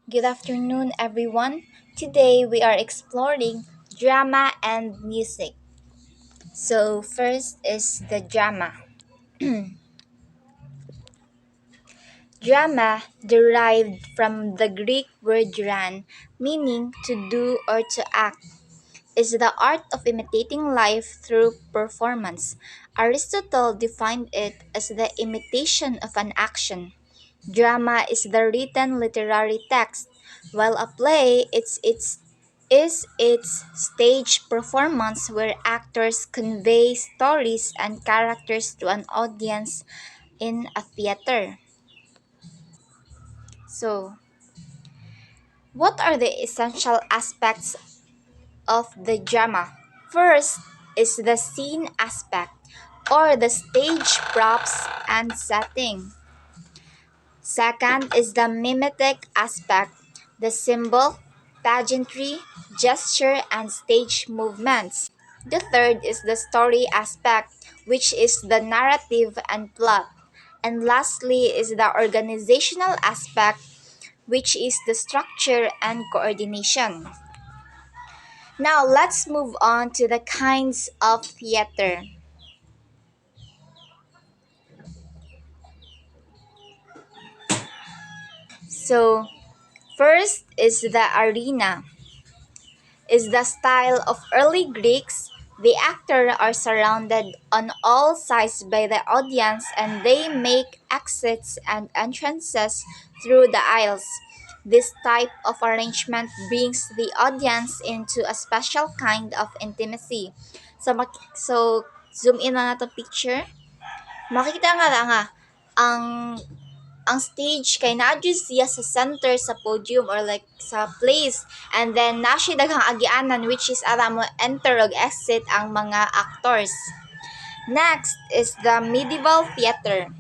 Good afternoon, everyone. Today we are exploring drama and music. So, first is the drama. Drama, derived from the Greek word dran, meaning to do or to act, is the art of imitating life through performance. Aristotle defined it as the imitation of an action. Drama is the written literary text, while a play is its stage performance where actors convey stories and characters to an audience in a theater. So, what are the essential aspects of the drama? First is the scene aspect, or the stage props and setting. Second is the mimetic aspect, the symbol, pageantry, gesture, and stage movements. The third is the story aspect, which is the narrative and plot. And lastly is the organizational aspect, which is the structure and coordination. Now let's move on to the kinds of theater. So, first is the arena. Is the style of early Greeks. The actors are surrounded on all sides by the audience and they make exits and entrances through the aisles. This type of arrangement brings the audience into a special kind of intimacy. So zoom in na nato picture. Makita nga ang stage kay naa jud siya sa center sa podium or like sa place, and then na siya daghang agianan which is ara mo enter ug exit ang mga actors. Next is the medieval theater.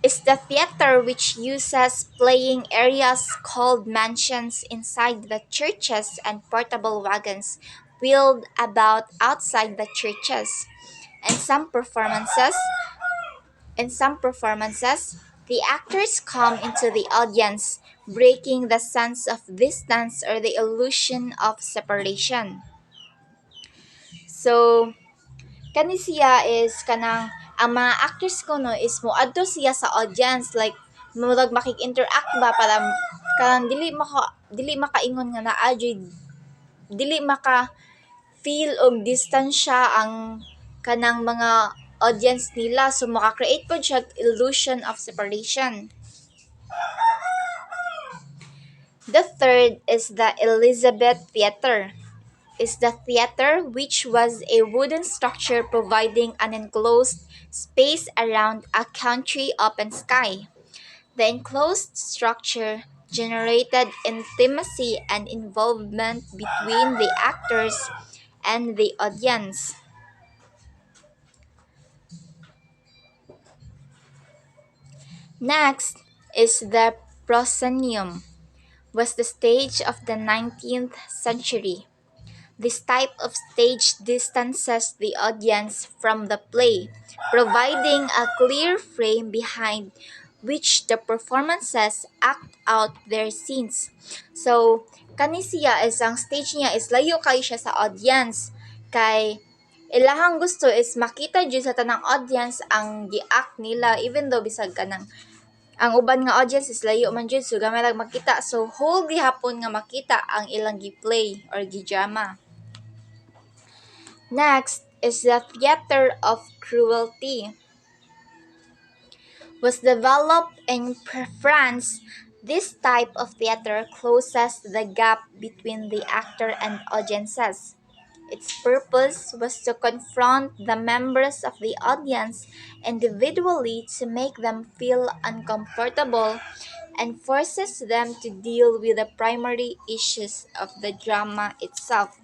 Is the theater which uses playing areas called mansions inside the churches and portable wagons wheeled about outside the churches. And some performances, the actors come into the audience, breaking the sense of distance or the illusion of separation. So, kani siya is kanang ang mga actors ko no is moadto siya sa audience like murag makik-interact ba para kanang dili makaingon nga naa dili maka feel og distansya ang kanang mga audience nila, so maka-create po siya illusion of separation. The third is the Elizabeth Theater. Is the theater which was a wooden structure providing an enclosed space around a country open sky. The enclosed structure generated intimacy and involvement between the actors and the audience. Next is the proscenium, was the stage of the 19th century. This type of stage distances the audience from the play, providing a clear frame behind which the performances act out their scenes. So, kani siya is ang stage niya is layo kay siya sa audience kay ilahang gusto is makita jud sa tanang audience ang gi-act nila even though bisag kanang ang uban nga audience is layo man jud so gamay lang makita, so whole gihapon nga makita ang ilang gi-play or gi-drama. Next is the theater of cruelty. Was developed in France. This type of theater closes the gap between the actor and audiences. Its purpose was to confront the members of the audience individually to make them feel uncomfortable and forces them to deal with the primary issues of the drama itself.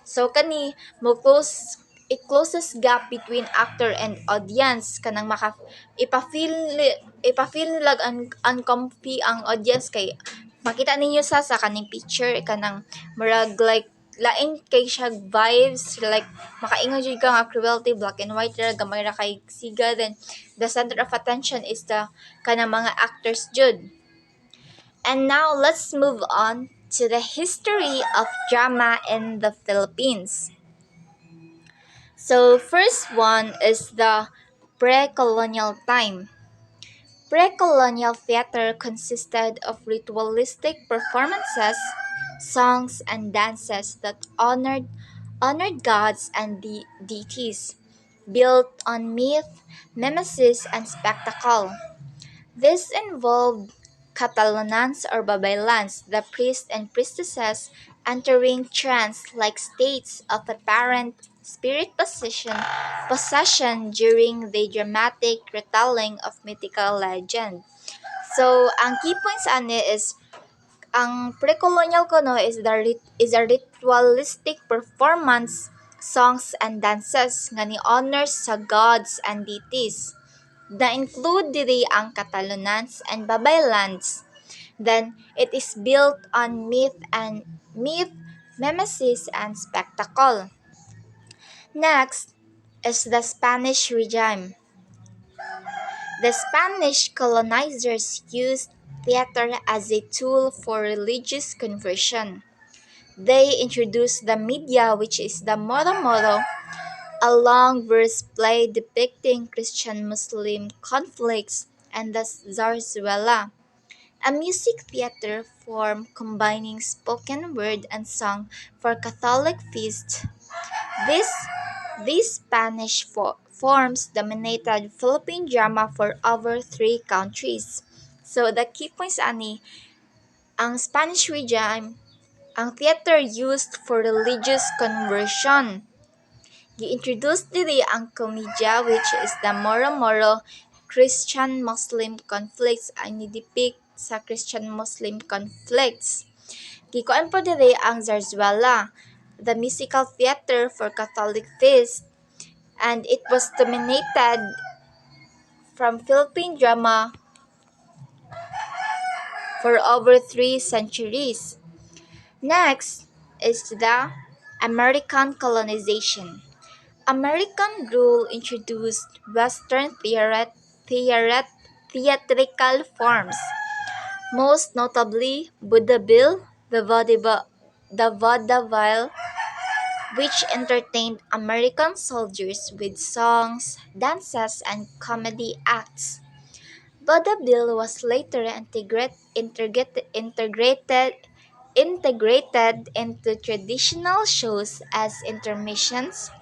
So kani mo close it closes gap between actor and audience kanang ipafeel nilag uncomfy ang audience kay makita ninyo sa kaning picture kanang murag like lain kay siya vibes, like makaingon jud ka nga cruelty, black and white ra, gamay ra kay siga, then the center of attention is the kanang mga actors jud. And now let's move on to the history of drama in the Philippines. So first one is the pre-colonial time. Pre-colonial theater consisted of ritualistic performances, songs, and dances that honored gods and deities, built on myth, mimesis, and spectacle. This involved Catalanans or Babaylans, the priests and priestesses entering trance-like states of apparent spirit possession during the dramatic retelling of mythical legend. So, ang key points ani is ang pre-colonial kuno is a ritualistic performance, songs and dances nga ni honors sa gods and deities. Na-include diri ang Catalanans and Babaylands. Then, it is built on myth, mimesis, and spectacle. Next is the Spanish regime. The Spanish colonizers used theater as a tool for religious conversion. They introduced the media, which is the Moro Moro, a long verse play depicting Christian-Muslim conflicts, and the zarzuela, a music theater form combining spoken word and song for Catholic feasts. This, these Spanish forms dominated Philippine drama for over three countries. So the key points ani, ang Spanish regime, ang theater used for religious conversion. Gi-introduce diri ang komedya, which is the Moro Moro Christian-Muslim conflicts ay nidepict sa Christian-Muslim conflicts. Gikuan po diri ang zarzuela, the musical theater for Catholic feast, and it was dominated from Philippine drama for over 3 centuries. Next is the American colonization. American rule introduced Western theatrical forms, most notably vaudeville, the vaudeville, which entertained American soldiers with songs, dances, and comedy acts. Vaudeville was later integrated into traditional shows as intermissions.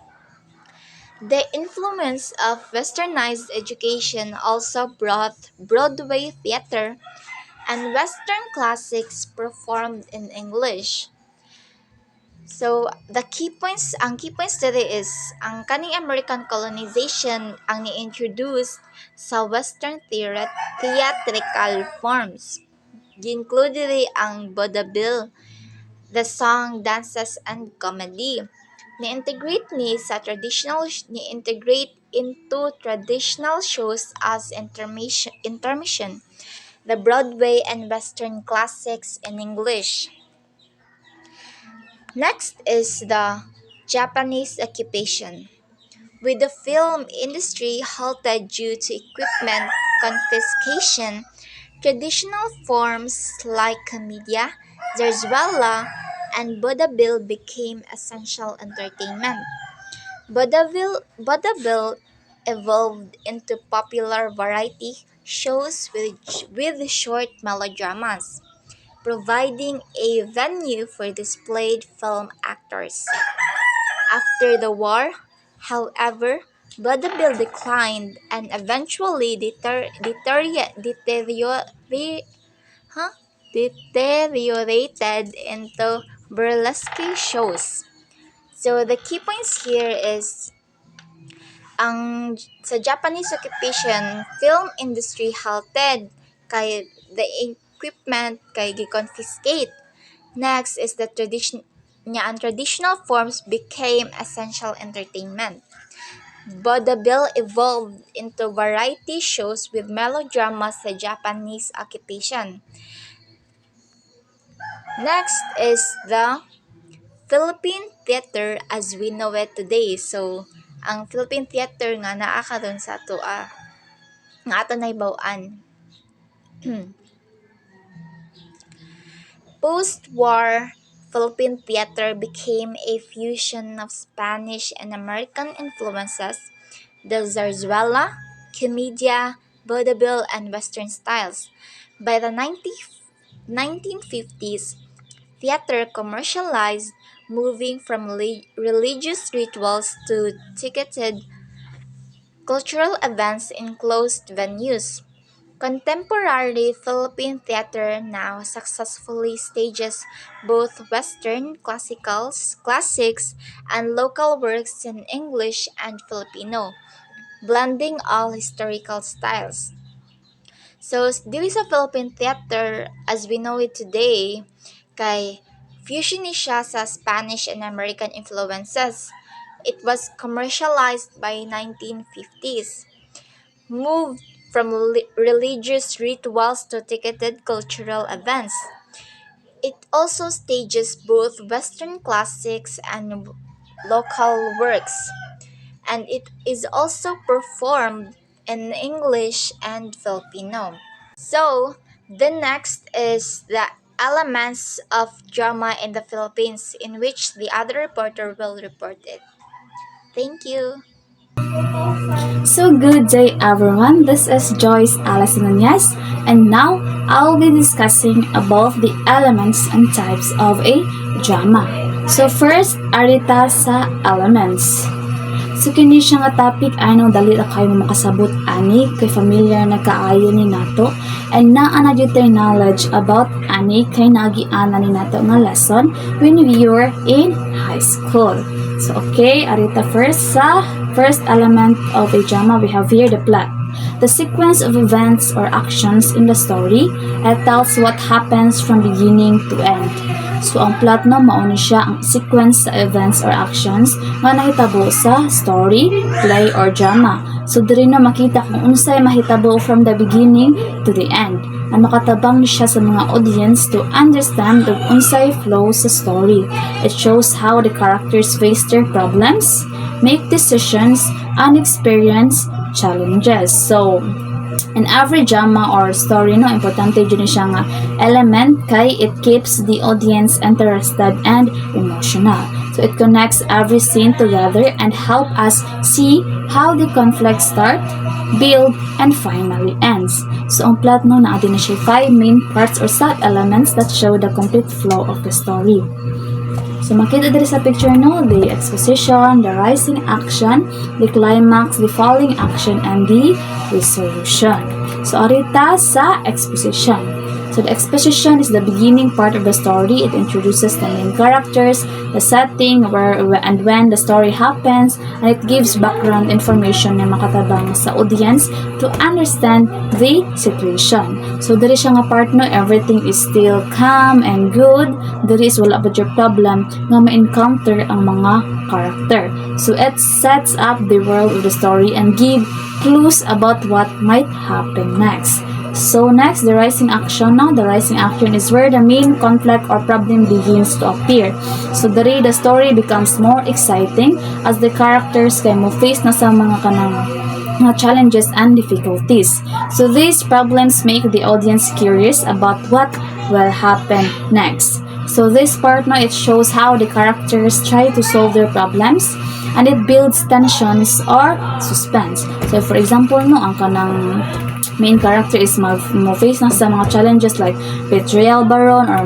The influence of westernized education also brought Broadway theater and Western classics performed in English. So, ang key points dito is, ang kaning American colonization ang ni-introduce sa Western theatrical forms. Gi-include diri ang vaudeville, the song, dances, and comedy. Ni-integrate into traditional shows as intermission, the Broadway and Western classics in English. Next is the Japanese occupation. With the film industry halted due to equipment confiscation, traditional forms like commedia, zarzuela, and vaudeville became essential entertainment. Vaudeville evolved into popular variety shows with short melodramas, providing a venue for displayed film actors. After the war, however, vaudeville declined and eventually deteriorated into burlesque shows. So the key points here is, ang sa Japanese occupation, film industry halted kay the equipment kay gi-confiscate. Next is the traditional forms became essential entertainment. Vaudeville evolved into variety shows with melodrama sa Japanese occupation. Next is the Philippine theater as we know it today. So, ang Philippine theater nga naa karon sa ato nga ato naibaw-an. Post-war Philippine theater became a fusion of Spanish and American influences, the zarzuela, comedia, vaudeville, and Western styles. By the 1950s, theater commercialized, moving from religious rituals to ticketed cultural events in closed venues. Contemporary Philippine theater now successfully stages both Western classics and local works in English and Filipino, blending all historical styles. So, dili sa Philippine theater as we know it today, kay fusion ni siya sa Spanish and American influences. It was commercialized by 1950s, moved from religious rituals to ticketed cultural events. It also stages both Western classics and local works, and it is also performed in English and Filipino. So, the next is the elements of drama in the Philippines, in which the other reporter will report it. Thank you. So good day everyone, this is Joyce Alice Nunez and now I'll be discussing about the elements and types of a drama. So first, arita sa elements. So kini siya nga topic ay nang dali ra kayo makasabot ani kay familiar na kaayo ni nato and naa na jud tay knowledge about ani kay nagiana ni nato nga lesson when we were in high school. So okay, arita first sa first element of a drama we have here the plot. The sequence of events or actions in the story tells what happens from beginning to end. So, ang plot no, mauni siya ang sequence sa events or actions nga nahitabo sa story, play, or drama. So, diri na makita kung unsay mahitabo from the beginning to the end. Na makatabang ni siya sa mga audience to understand the unsay flow sa story. It shows how the characters face their problems, make decisions, and experience challenges. So, in every drama or story, no, importante dyan siya nga element kay it keeps the audience interested and emotional. So, it connects every scene together and help us see how the conflict start, build, and finally ends. So, ang plot no, naadin na siya 5 main parts or sub-elements that show the complete flow of the story. So, makita dito sa picture no, the exposition, the rising action, the climax, the falling action, and the resolution. So, arita sa exposition. So, the exposition is the beginning part of the story. It introduces the main characters, the setting, where and when the story happens, and it gives background information na makatabang sa audience to understand the situation. So, diri siya nga part no, everything is still calm and good. Diri is wala ba your problem nga ma-encounter ang mga character. So, it sets up the world of the story and give clues about what might happen next. So next, the rising action. Now, the rising action is where the main conflict or problem begins to appear. So the story becomes more exciting as the characters kay mo face na sa mga kanang challenges and difficulties. So these problems make the audience curious about what will happen next. So this part now, it shows how the characters try to solve their problems and it builds tensions or suspense. So for example, no, ang kanang main character is mo-face na sa mga challenges like betrayal baron or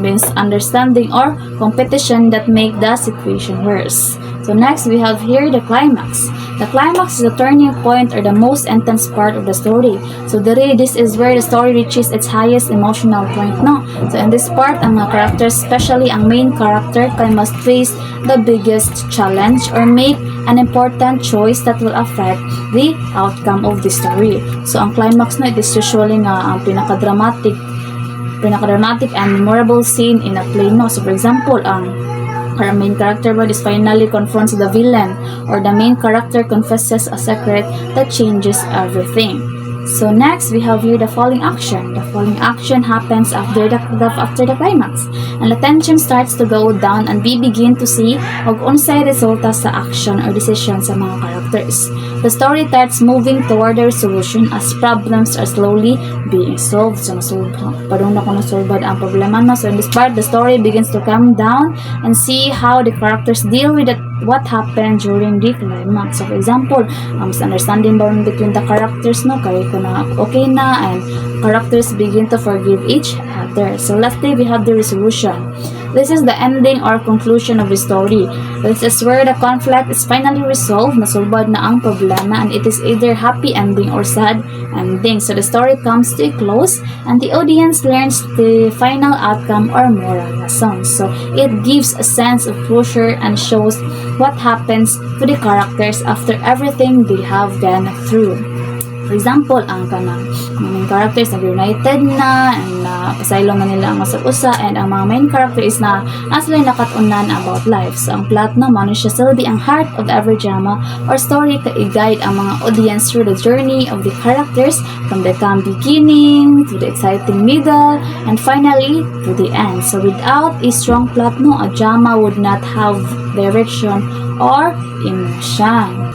misunderstanding or competition that make the situation worse. So next, we have here the climax. The climax is the turning point or the most intense part of the story. So this is where the story reaches its highest emotional point, no? So in this part, ang mga characters, especially ang main character, must face the biggest challenge or make an important choice that will affect the outcome of the story. So ang climax na, it is usually nga ang pinaka-dramatic and memorable scene in a play, no? So for example, our main character is finally confronts the villain or the main character confesses a secret that changes everything. So next, we have here the falling action. The falling action happens after the climax. And the tension starts to go down and we begin to see og unsay resulta sa action or decision sa mga characters. The story starts moving toward the resolution as problems are slowly being solved. So padung na ko nasolbad ang problema no. So in this part, the story begins to calm down and see how the characters deal with what happened during the climax. So for example, misunderstanding bond between the characters no, kaya ko na okay na, and characters begin to forgive each other. So lastly, we have the resolution. This is the ending or conclusion of the story. This is where the conflict is finally resolved, nasulbad na ang problema, and it is either happy ending or sad ending. So the story comes to a close and the audience learns the final outcome or moral lesson. So it gives a sense of closure and shows what happens to the characters after everything they have gone through. For example, ang kanang main characters na united na and pasaylo man nila ang usa and ang mga main character is na sila nakatunan about life. So ang plot naman siya still be ang heart of every drama or story ka i-guide ang mga audience through the journey of the characters from the calm beginning to the exciting middle and finally to the end. So without a strong plot no, a drama would not have direction or emotion.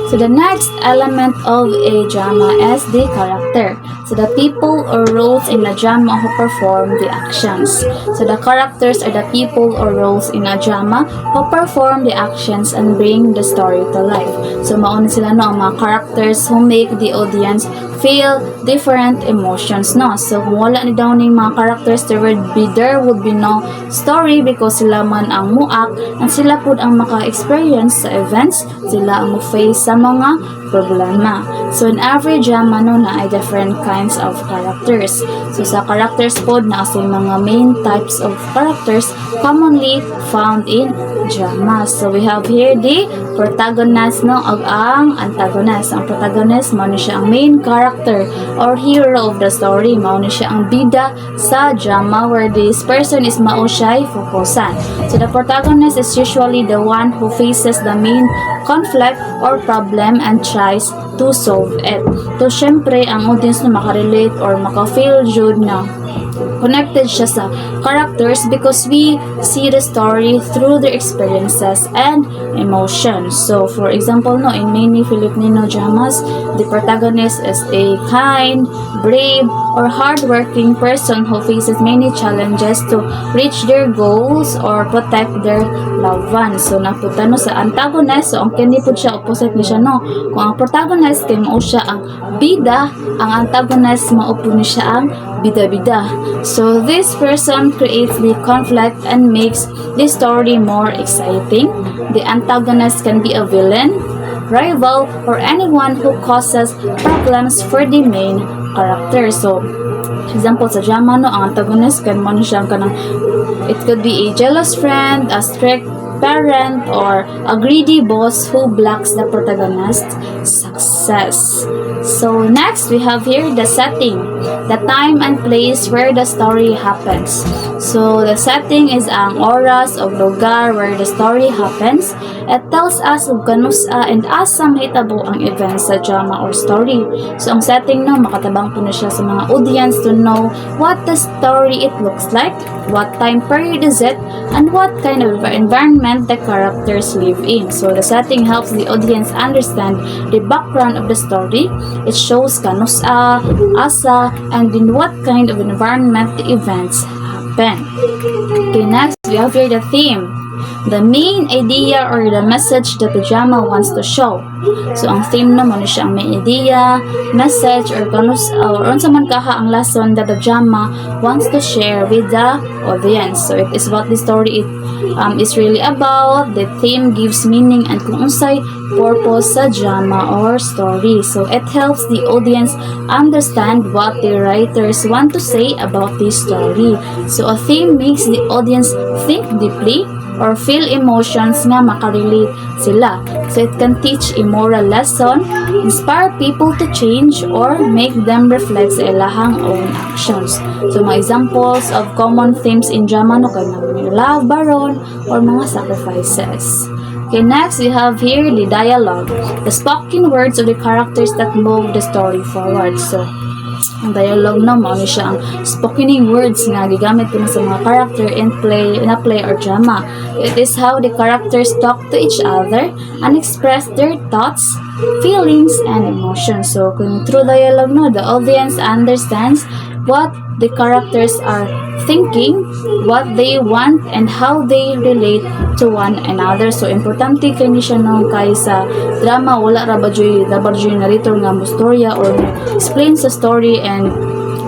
So the next element of a drama is the character. So the people or roles in a drama who perform the actions. So the characters are the people or roles in a drama who perform the actions and bring the story to life. So mauna sila no, ang mga characters who make the audience feel different emotions no. So kung wala ni daw ning mga characters, there would be no story because sila man ang muak and sila pud ang maka-experience sa events, sila ang face sa mga problema. So in every drama no na ay different kinds of characters. So sa characters pod na sa mga main types of characters commonly found in drama. So we have here the protagonist no ag ang antagonist. Ang protagonist mao ni siya ang main character or hero of the story. Mao ni siya ang bida sa drama where this person is mao siya fokusan. So the protagonist is usually the one who faces the main conflict or problem and tries to solve it. So syempre ang audience na makarelate or maka-feel jud na connected siya sa characters because we see the story through their experiences and emotions. So for example no, in many Filipino dramas, the protagonist is a kind, brave, or hardworking person who faces many challenges to reach their goals or protect their loved ones. So napunta no sa antagonist, so ang kini pud siya opposite ni siya no. Kung ang protagonist kay mao siya ang bida, ang antagonist mao pud ni siya ang bida-bida. So this person creates the conflict and makes the story more exciting. The antagonist can be a villain, rival, or anyone who causes problems for the main character. So example sa drama no, ang antagonist kan man siya kanang it could be a jealous friend, a strict parent, or a greedy boss who blocks the protagonist's success. So next we have here the setting, the time and place where the story happens. So the setting is ang oras o lugar where the story happens. It tells us kung kanusa and asa mahitabo ang events sa drama or story. So ang setting no, makatabang po na siya sa mga audience to know what the story it looks like, what time period is it, and what kind of environment the characters live in. So the setting helps the audience understand the background of the story. It shows kanusa, asa, and in what kind of environment the events happen. Okay, next we have here the theme, the main idea or the message that the drama wants to show. So ang theme naman siya ang main idea, message, or unsa man kaha ang lesson that the drama wants to share with the audience. So it is what the story is really about. The theme gives meaning and kung unsay purpose sa drama or story. So it helps the audience understand what the writers want to say about this story. So a theme makes the audience think deeply or feel emotions nga makarelate sila. So it can teach a moral lesson, inspire people to change, or make them reflect sa ilahang own actions. So mga examples of common themes in drama no kay mga love, baron, or mga sacrifices. Okay, next we have here the dialogue, the spoken words of the characters that move the story forward. So, ang dialogue na mo ni siya ang spoken words nga gigamit ko na sa mga character in a play or drama. It is how the characters talk to each other and express their thoughts, feelings, and emotions. So, kung through dialogue no, the audience understands what the characters are thinking, what they want, and how they relate to one another. So, importante kani siya no, kay sa drama, wala ra ba dyoy narrator nga mo storya or explain sa story, and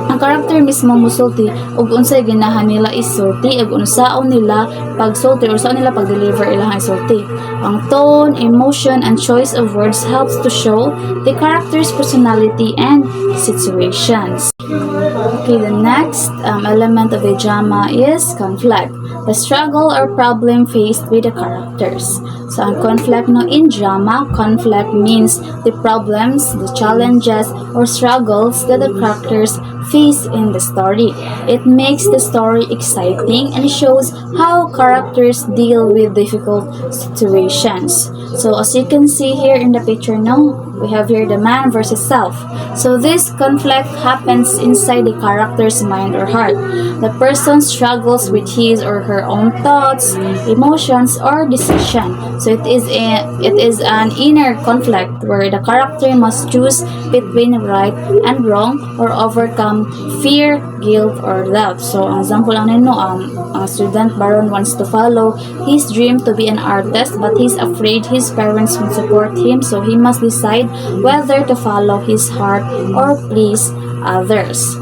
ang character mismo musulti ug unsay ginahan nila isulti ug unsaon nila pagsulti or saan nila pag-deliver ilang isulti. Ang tone, emotion, and choice of words helps to show the character's personality and situations. Okay, the next element of a drama is conflict, the struggle or problem faced with the characters. So, ang conflict no, in drama, conflict means the problems, the challenges, or struggles that the characters face in the story. It makes the story exciting and shows how characters deal with difficult situations. So, as you can see here in the picture now, we have here the man versus self. So, this conflict happens inside the character's mind or heart. The person struggles with his or her own thoughts, emotions, or decision. So, it is an inner conflict where the character must choose between right and wrong or overcome fear, guilt, or doubt. So, ang example lang nino, ang student Baron wants to follow his dream to be an artist, but he's afraid his parents won't support him, so he must decide whether to follow his heart or please others.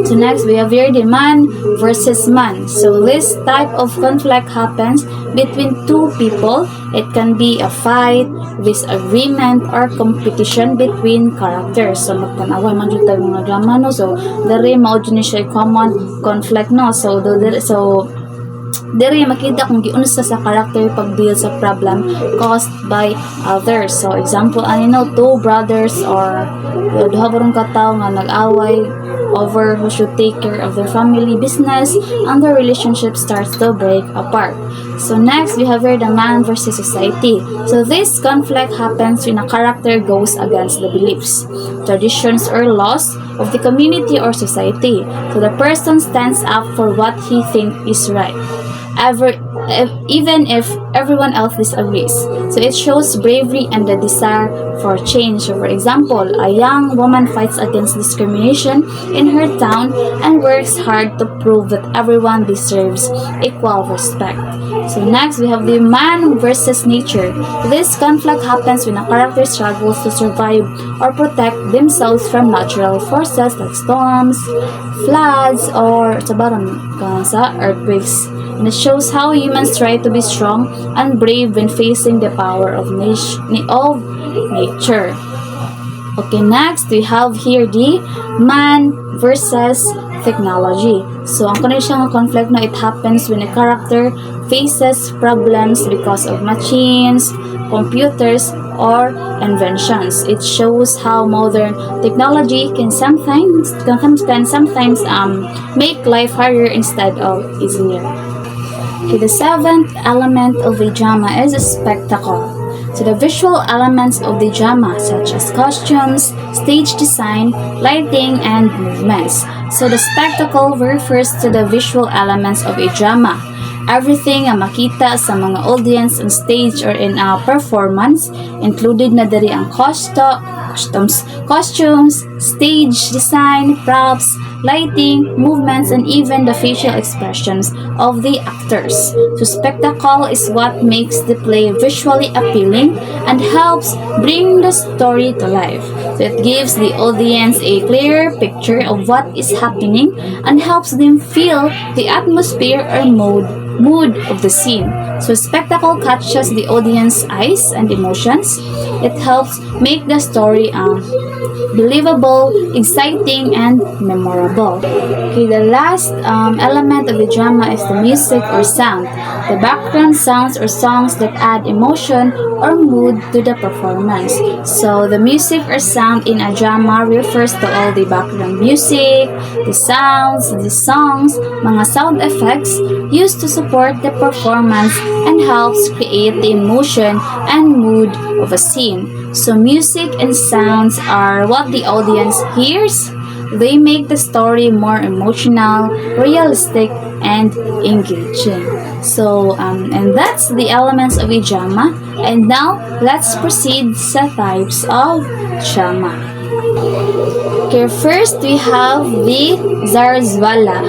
So next we have here the man versus man. So this type of conflict happens between two people. It can be a fight, disagreement, or competition between characters. So magtanawa man jud tayo mga drama no. So dere mao jud ni siya common conflict no. So dere makita kung giunsa sa character pag-deal sa problem caused by others. So example ani no, two brothers or duha barong katawo nga nag-away over who should take care of their family business, and the relationship starts to break apart. So next we have here the man versus society. So this conflict happens when a character goes against the beliefs, traditions, or laws of the community or society. So the person stands up for what he thinks is right, even if everyone else disagrees. So it shows bravery and the desire for change. So for example, a young woman fights against discrimination in her town and works hard to prove that everyone deserves equal respect. So next we have the man versus nature. This conflict happens when a character struggles to survive or protect themselves from natural forces like storms, floods, or earthquakes. And it shows how humans try to be strong and brave when facing the power of nature. Okay, next we have here the man versus technology. So, ang kanina conflict na it happens when a character faces problems because of machines, computers, or inventions. It shows how modern technology can sometimes make life harder instead of easier. Okay, the seventh element of a drama is a spectacle. So the visual elements of the drama such as costumes, stage design, lighting, and movements. So the spectacle refers to the visual elements of a drama. Everything ang makita sa mga audience on stage or in a performance, included na diri ang costumes, stage design, props, lighting, movements, and even the facial expressions of the actors. So spectacle is what makes the play visually appealing and helps bring the story to life. So it gives the audience a clearer picture of what is happening and helps them feel the atmosphere or mood of the scene. So spectacle catches the audience's eyes and emotions. It helps make the story believable, exciting, and memorable. Okay, the last element of the drama is the music or sound. The background sounds or songs that add emotion or mood to the performance. So the music or sound in a drama refers to all the background music, the sounds, the songs, mga sound effects used to support the performance and helps create the emotion and mood of a scene. So music and sounds are what the audience hears. They make the story more emotional, realistic, and engaging. So, and that's the elements of a drama. And now, let's proceed sa types of drama. Okay, first we have the Zarzwala,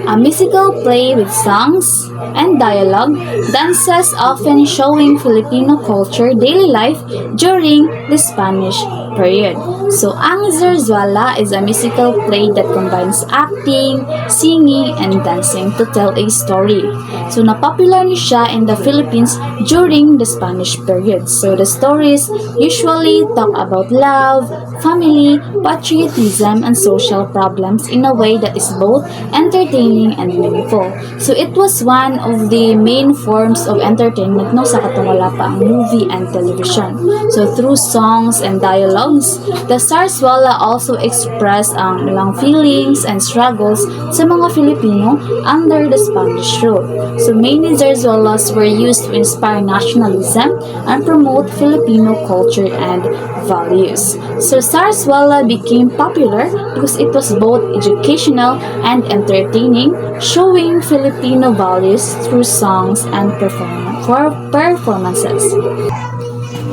a musical play with songs and dialogue, dances often showing Filipino culture, daily life during the Spanish period. So, ang Zarzwala is a musical play that combines acting, singing, and dancing to tell a story. So, napopular ni siya in the Philippines during the Spanish period. So, the stories usually talk about love, family, patriotism, and social problems in a way that is both entertaining and meaningful. So, it was one of the main forms of entertainment no sa katong wala pa ang movie and television. So, through songs and dialogues, the Zarzwala also expressed ang ilang feelings and struggles sa mga Filipino under the Spanish rule. So, many Zarzwalas were used to inspire nationalism and promote Filipino culture and values. So, Zarzwala became popular because it was both educational and entertaining, showing Filipino values through songs and performances.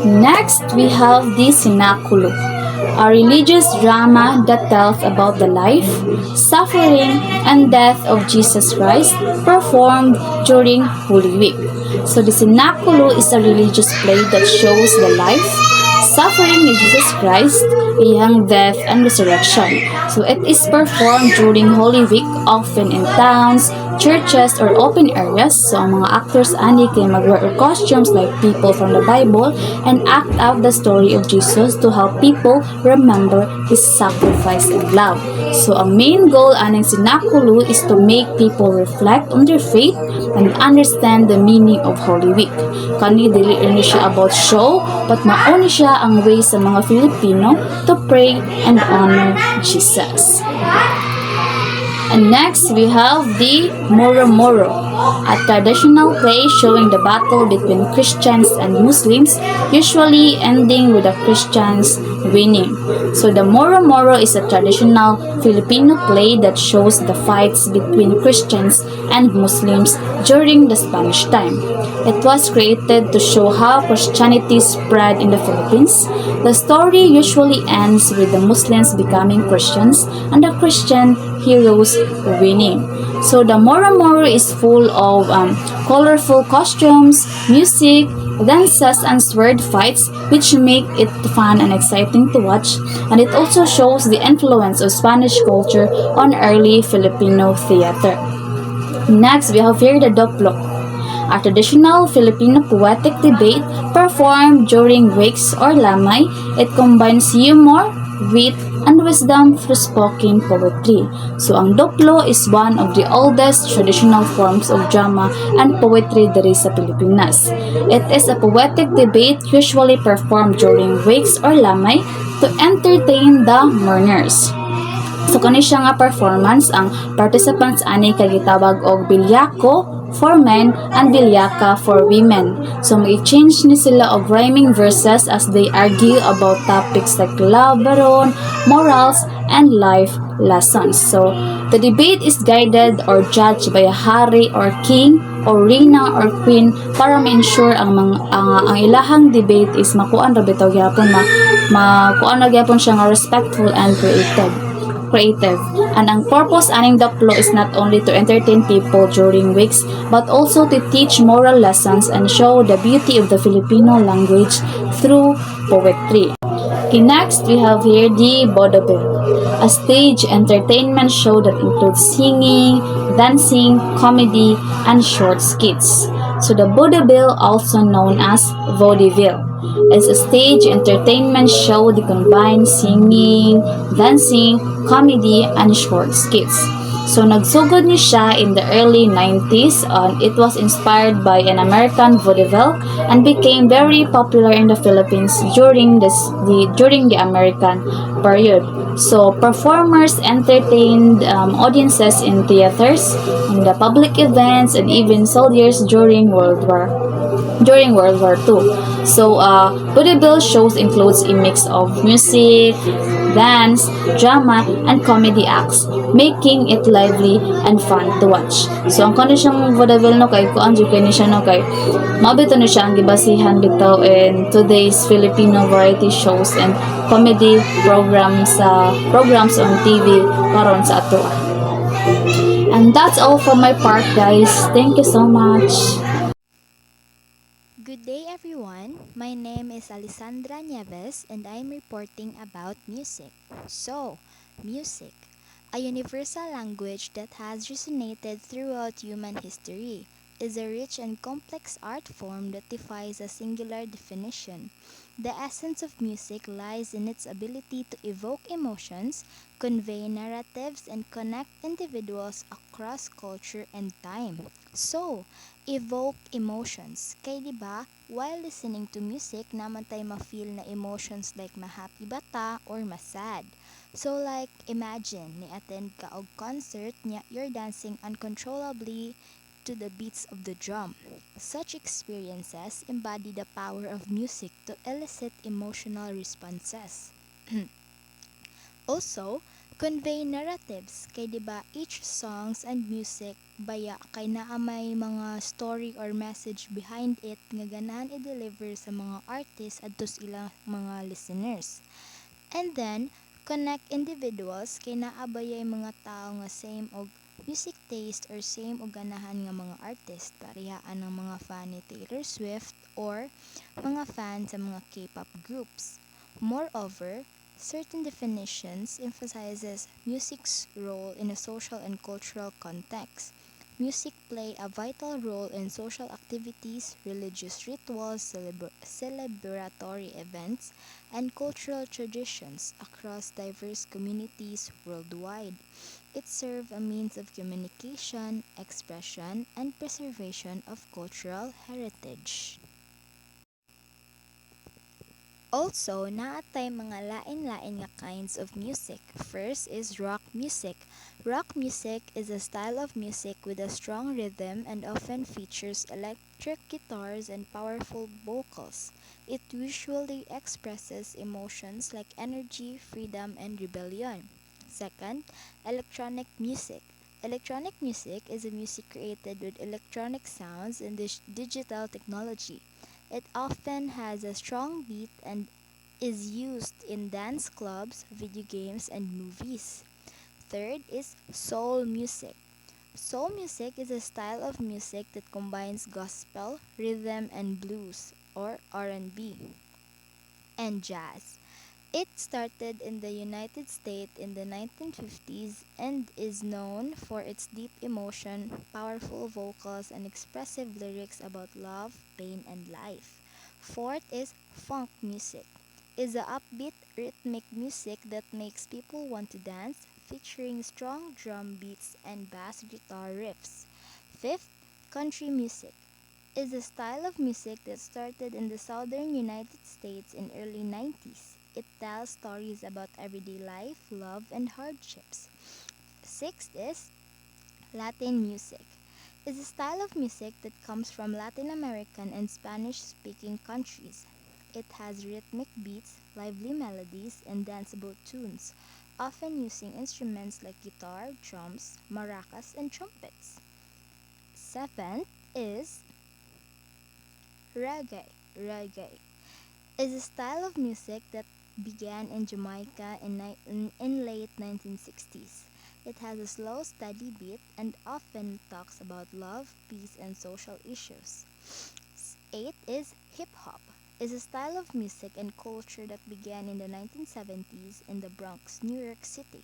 Next, we have the Sinakulo, a religious drama that tells about the life, suffering, and death of Jesus Christ performed during Holy Week. So the Sinakulo is a religious play that shows the life, suffering of Jesus Christ, iyang death and resurrection. So it is performed during Holy Week, often in towns, churches, or open areas. So ang mga actors ani kay mag-wear costumes like people from the Bible and act out the story of Jesus to help people remember His sacrifice and love. So ang main goal aning Sinakulo is to make people reflect on their faith and understand the meaning of Holy Week. Kani dili ni siya about show, but mauni siya ang way sa mga Filipino to pray and honor Jesus. And next, we have the Moro Moro, a traditional play showing the battle between Christians and Muslims, usually ending with the Christians winning. So the Moro Moro is a traditional Filipino play that shows the fights between Christians and Muslims during the Spanish time. It was created to show how Christianity spread in the Philippines. The story usually ends with the Muslims becoming Christians and the Christian heroes winning. So the Moro Moro is full of colorful costumes, music, dances, and sword fights, which make it fun and exciting to watch. And it also shows the influence of Spanish culture on early Filipino theater. Next, we have here the Doplo, a traditional Filipino poetic debate performed during wakes or lamay. It combines humor, wit, and wisdom through spoken poetry. So, ang Doplo is one of the oldest traditional forms of drama and poetry diri sa Pilipinas. It is a poetic debate usually performed during wakes or lamay to entertain the mourners. So, kani siya nga performance, ang participants ani kay gitawag og bilyako for men and bilyaka for women. So, mag-change ni sila of rhyming verses as they argue about topics like love, baron, morals, and life lessons. So, the debate is guided or judged by a hari or king or reina or queen para ma-ensure ang ilahang debate is makuan ra bitaw gyapon makuan ra gyapon siya nga respectful and creative. And ang purpose aning Doplo is not only to entertain people during weeks but also to teach moral lessons and show the beauty of the Filipino language through poetry. Okay, next we have here the Vaudeville, a stage entertainment show that includes singing, dancing, comedy, and short skits. So the Vaudeville, also known as Vaudeville, It's a stage entertainment show that combines singing, dancing, comedy, and short skits. So nagsugod ni siya in the early 90s and it was inspired by an American vaudeville and became very popular in the Philippines during the American period. So performers entertained audiences in theaters, in the public events, and even soldiers during World War II. So, vaudeville shows includes a mix of music, dance, drama, and comedy acts, making it lively and fun to watch. So, ang kano siyang vaudeville no kay kuan jud kay ni siya no kay mabito ni siya ang gibasihan bitaw in today's Filipino variety shows and comedy programs on TV karon sa atoa. And that's all for my part, guys. Thank you so much. Good day, everyone. My name is Alessandra Nieves, and I'm reporting about music. So, music, a universal language that has resonated throughout human history, is a rich and complex art form that defies a singular definition. The essence of music lies in its ability to evoke emotions, convey narratives, and connect individuals across culture and time. So, evoke emotions. Kay 'di ba, while listening to music, naman tayo ma-feel na emotions like ma-happy ba ta or ma-sad. So like, imagine, ni-attend ka og concert nya you're dancing uncontrollably to the beats of the drum. Such experiences embody the power of music to elicit emotional responses. Also, convey narratives kay 'di ba each songs and music baya kay naa may mga story or message behind it nga ganahan i-deliver sa mga artist adto sa ilang mga listeners. And then, connect individuals kay naa bayay mga tao nga same og music taste or same og ganahan nga mga artist parehaan ng mga fan ni Taylor Swift or mga fan sa mga K-pop groups. Moreover, certain definitions emphasizes music's role in a social and cultural context. Music play a vital role in social activities, religious rituals, celebratory events, and cultural traditions across diverse communities worldwide. It serves a means of communication, expression, and preservation of cultural heritage. Also, naatay mga lain-lain nga kinds of music. First is rock music. Rock music is a style of music with a strong rhythm and often features electric guitars and powerful vocals. It usually expresses emotions like energy, freedom, and rebellion. Second, electronic music. Electronic music is a music created with electronic sounds and digital technology. It often has a strong beat and is used in dance clubs, video games, and movies. Third is soul music. Soul music is a style of music that combines gospel, rhythm, and blues or R&B and jazz. It started in the United States in the 1950s and is known for its deep emotion, powerful vocals, and expressive lyrics about love, pain, and life. Fourth is funk music. Is a upbeat rhythmic music that makes people want to dance, featuring strong drum beats and bass guitar riffs. Fifth, country music is a style of music that started in the southern United States in early 90s. It tells stories about everyday life, love, and hardships. Sixth is Latin music. Is a style of music that comes from Latin American and Spanish-speaking countries. It has rhythmic beats, lively melodies, and danceable tunes, often using instruments like guitar, drums, maracas, and trumpets. Seventh is reggae. Reggae is a style of music that began in Jamaica in late 1960s. It has a slow, steady beat and often talks about love, peace, and social issues. 8 is hip hop. Is a style of music and culture that began in the 1970s in the Bronx, New York City.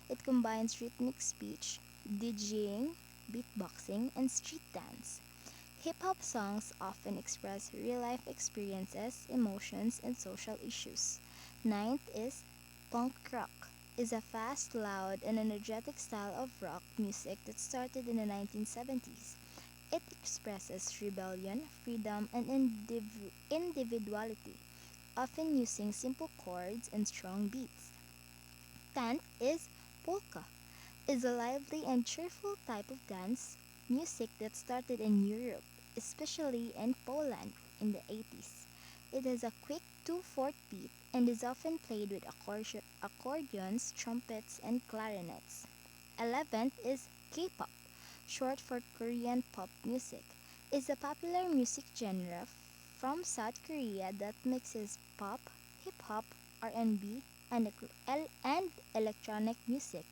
It combines rhythmic speech, DJing, beatboxing, and street dance. Hip hop songs often express real life experiences, emotions, and social issues. Ninth is punk rock. Is a fast, loud, and energetic style of rock music that started in the 1970s. It expresses rebellion, freedom, and individuality, often using simple chords and strong beats. Tenth is polka. Is a lively and cheerful type of dance music that started in Europe, especially in Poland in the 80s. It has a quick 2/4 beat and is often played with accordions, trumpets, and clarinets. 11th is K-pop, short for Korean pop music. Is a popular music genre from South Korea that mixes pop, hip hop, R&B, and electronic music.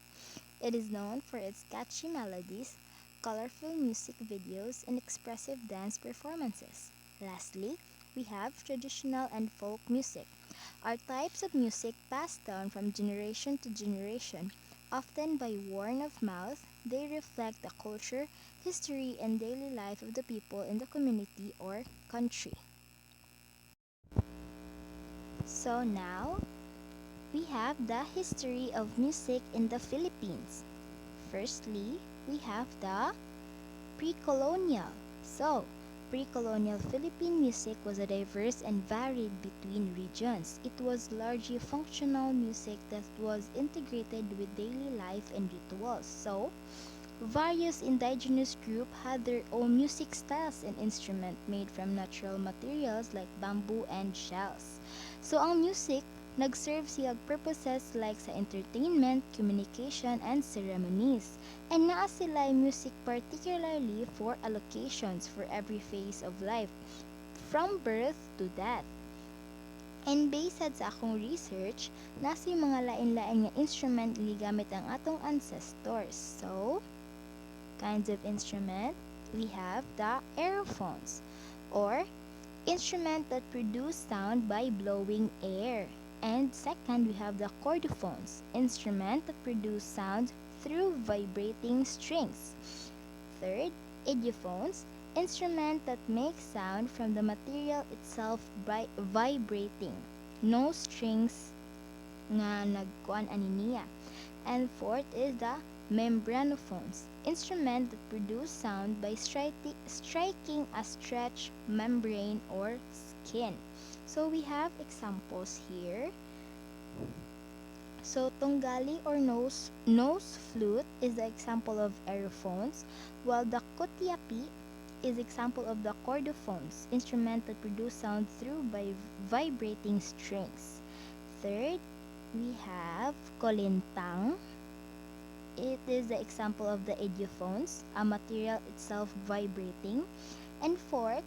It is known for its catchy melodies, colorful music videos, and expressive dance performances. Lastly, we have traditional and folk music, are types of music passed down from generation to generation. Often by word of mouth, they reflect the culture, history, and daily life of the people in the community or country. So now, we have the history of music in the Philippines. Firstly, we have the pre-colonial. So, pre-colonial Philippine music was a diverse and varied between regions. It was largely functional music that was integrated with daily life and rituals. So, various indigenous groups had their own music styles and instruments made from natural materials like bamboo and shells. So ang music nag-serve siya purposes like sa entertainment, communication, and ceremonies. And naa sila music particularly for allocations for every phase of life, from birth to death. And based sa akong research, nasa mga lain-lain nga instrument gigamit ang atong ancestors. So, kinds of instrument, we have the aerophones, or instrument that produce sound by blowing air. And second, we have the chordophones, instrument that produce sound through vibrating strings. Third, idiophones, instrument that make sound from the material itself by vibrating. No strings nga nagkuan ani niya. And fourth is the membranophones, instrument that produce sound by striking a stretched membrane or skin. So we have examples here. So tunggali or nose flute is the example of aerophones, while the kotiapi is example of the chordophones, instrument that produce sound through by vibrating strings. Third, we have kolintang. It is the example of the idiophones, a material itself vibrating. And fourth,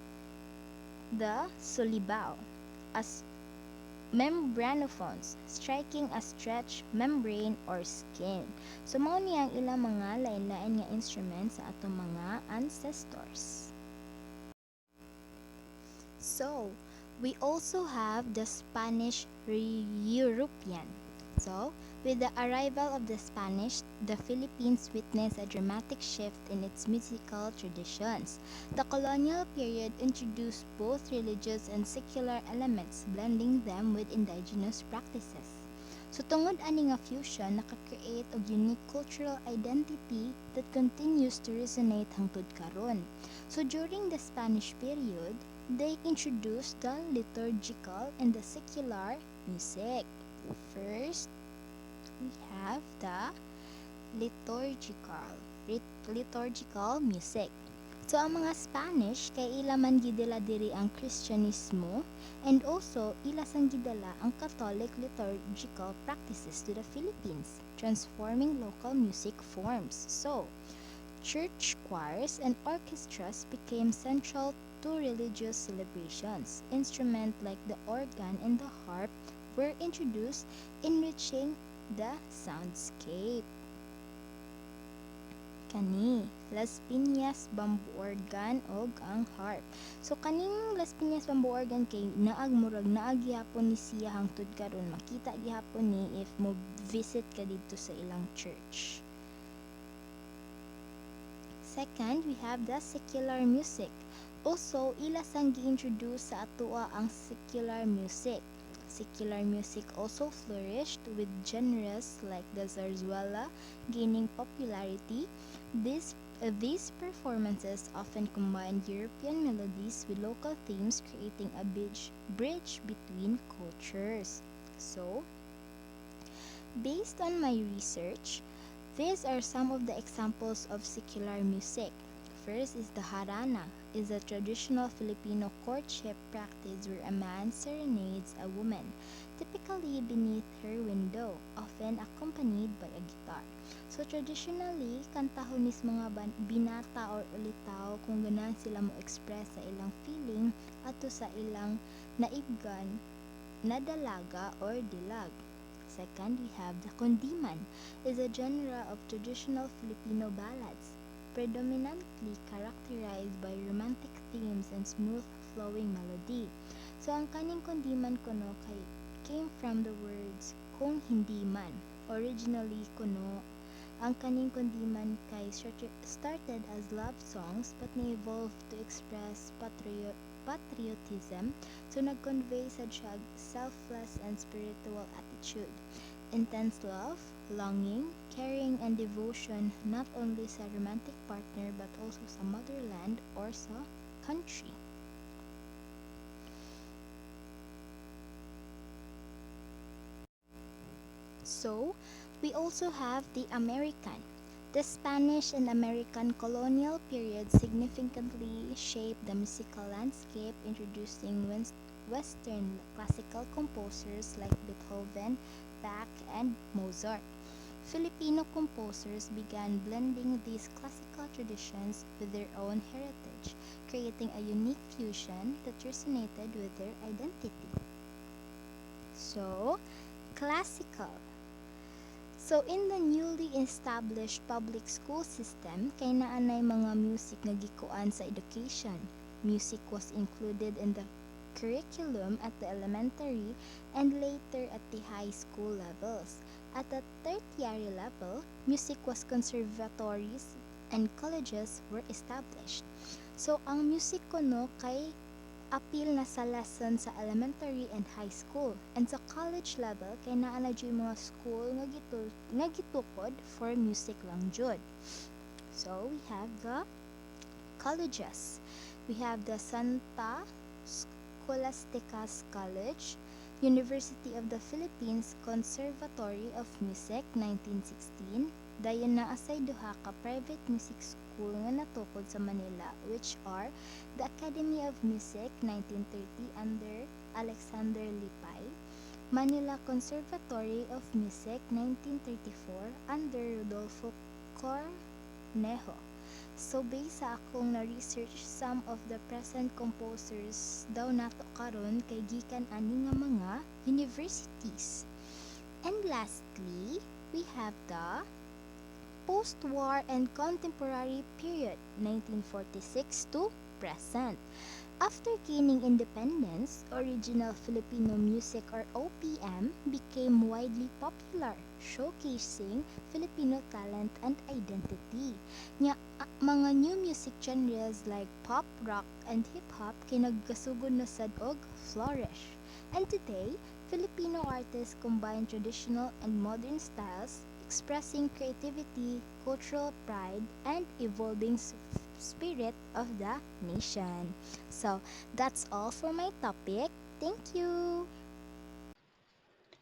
the solibao, as membranophones, striking a stretched membrane or skin. So mao ni ang ilang mga lain-lain nga instruments sa atong mga ancestors. So, we also have the Spanish European. So, with the arrival of the Spanish, the Philippines witnessed a dramatic shift in its musical traditions. The colonial period introduced both religious and secular elements, blending them with indigenous practices. So tungod ani nga fusion naka-create og unique cultural identity that continues to resonate hangtod karon. So during the Spanish period, they introduced the liturgical and the secular music. First, we have the liturgical music. So ang mga Spanish kay ila man gidala diri ang Kristyanismo, and also ila sang gidala ang Catholic liturgical practices to the Philippines, transforming local music forms. So, church choirs and orchestras became central to religious celebrations. Instruments like the organ and the harp were introduced, enriching the soundscape. Kani, Las Piñas bamboo organ og ang harp. So kaning Las Piñas bamboo organ kay naag gihapon ni siya hangtod karon, makita gihapon ni if mo visit ka didto sa ilang church. Second, we have the secular music. Also, ila sang gi-introduce sa atoa ang secular music. Secular music also flourished with genres like the zarzuela gaining popularity. These performances often combine European melodies with local themes, creating a bridge between cultures. So, based on my research, these are some of the examples of secular music. First is the harana, is a traditional Filipino courtship practice where a man serenades a woman, typically beneath her window, often accompanied by a guitar. So traditionally, kantahon nis mga binata or ulitaw kung ganan sila mo express sa ilang feeling ato sa ilang naibgan na dalaga or dilag. Second, we have the kundiman, is a genre of traditional Filipino ballads, predominantly characterized by romantic themes and smooth flowing melody. So ang kaning kundiman kuno came from the words kung hindi man. Originally kuno ang kaning kundiman started as love songs but na-evolved to express patriotism, so nag-convey sa siya selfless and spiritual attitude. Intense love, longing, caring, and devotion not only sa romantic partner but also sa motherland or sa country. So, we also have the American. The Spanish and American colonial period significantly shaped the musical landscape, introducing Western classical composers like Beethoven, Bach, and Mozart. Filipino composers began blending these classical traditions with their own heritage, creating a unique fusion that resonated with their identity. So, classical. So in the newly established public school system, kay naanay mga music nga gikuan sa education. Music was included in the curriculum at the elementary and later at the high school levels. At the tertiary level, music was conservatories and colleges were established. So ang music kuno kay appeal na sa lesson sa elementary and high school. And sa college level, kay naa na jud mga school nga gitukod for music lang jud. So, we have the colleges. We have the Santa Scholastica's College, University of the Philippines Conservatory of Music 1916. Dayon na asay duha ka private music school nga natukod sa Manila, which are the Academy of Music 1930 under Alexander Lipay, Manila Conservatory of Music 1934 under Rodolfo Cornejo. So based sa akong na-research, some of the present composers daw nato karon kay gikan ani nga mga universities. And lastly, we have the post-war and contemporary period 1946 to present. After gaining independence, original Filipino music or OPM became widely popular, showcasing Filipino talent and identity. Mga new music genres like pop, rock, and hip-hop kay nagkasugod na sad og flourish. And today, Filipino artists combine traditional and modern styles, expressing creativity, cultural pride, and evolving spirit of the nation. So, that's all for my topic. Thank you.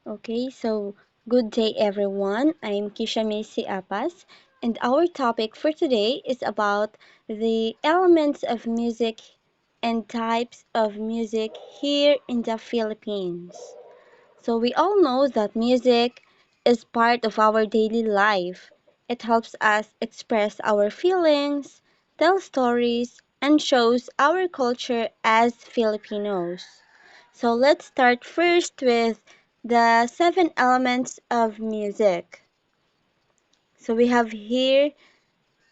Okay, so good day everyone. I'm Kisha Macy Apas, and our topic for today is about the elements of music and types of music here in the Philippines. So, we all know that music is part of our daily life. It helps us express our feelings, tell stories, and shows our culture as Filipinos. So let's start first with the seven elements of music. So we have here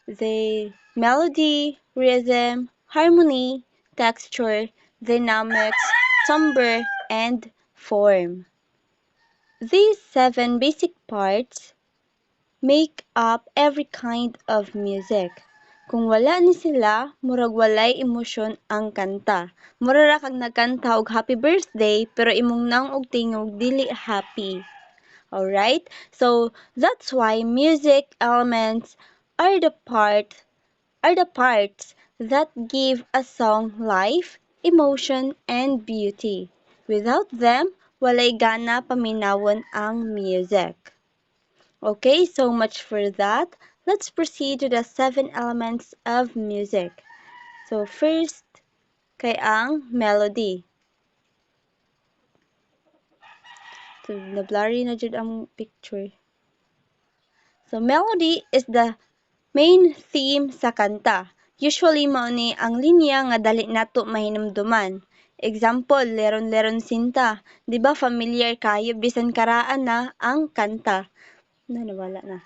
the melody, rhythm, harmony, texture, dynamics, timbre, and form. These seven basic parts make up every kind of music. Kung wala ni sila, murag walay emosyon ang kanta. Mura ra kag nagkanta og happy birthday pero imong naong og tingog dili happy. Alright? So that's why music elements are the parts that give a song life, emotion, and beauty. Without them, walay gana paminawon ang music. Okay, so much for that. Let's proceed to the seven elements of music. So first, kay ang melody. So na-blurry na jud ang picture. So melody is the main theme sa kanta. Usually mao ni ang linya nga dali nato mahinumduman. Example, Leron-Leron Sinta. Di ba familiar kayo bisan karaan na ang kanta. Nawala na.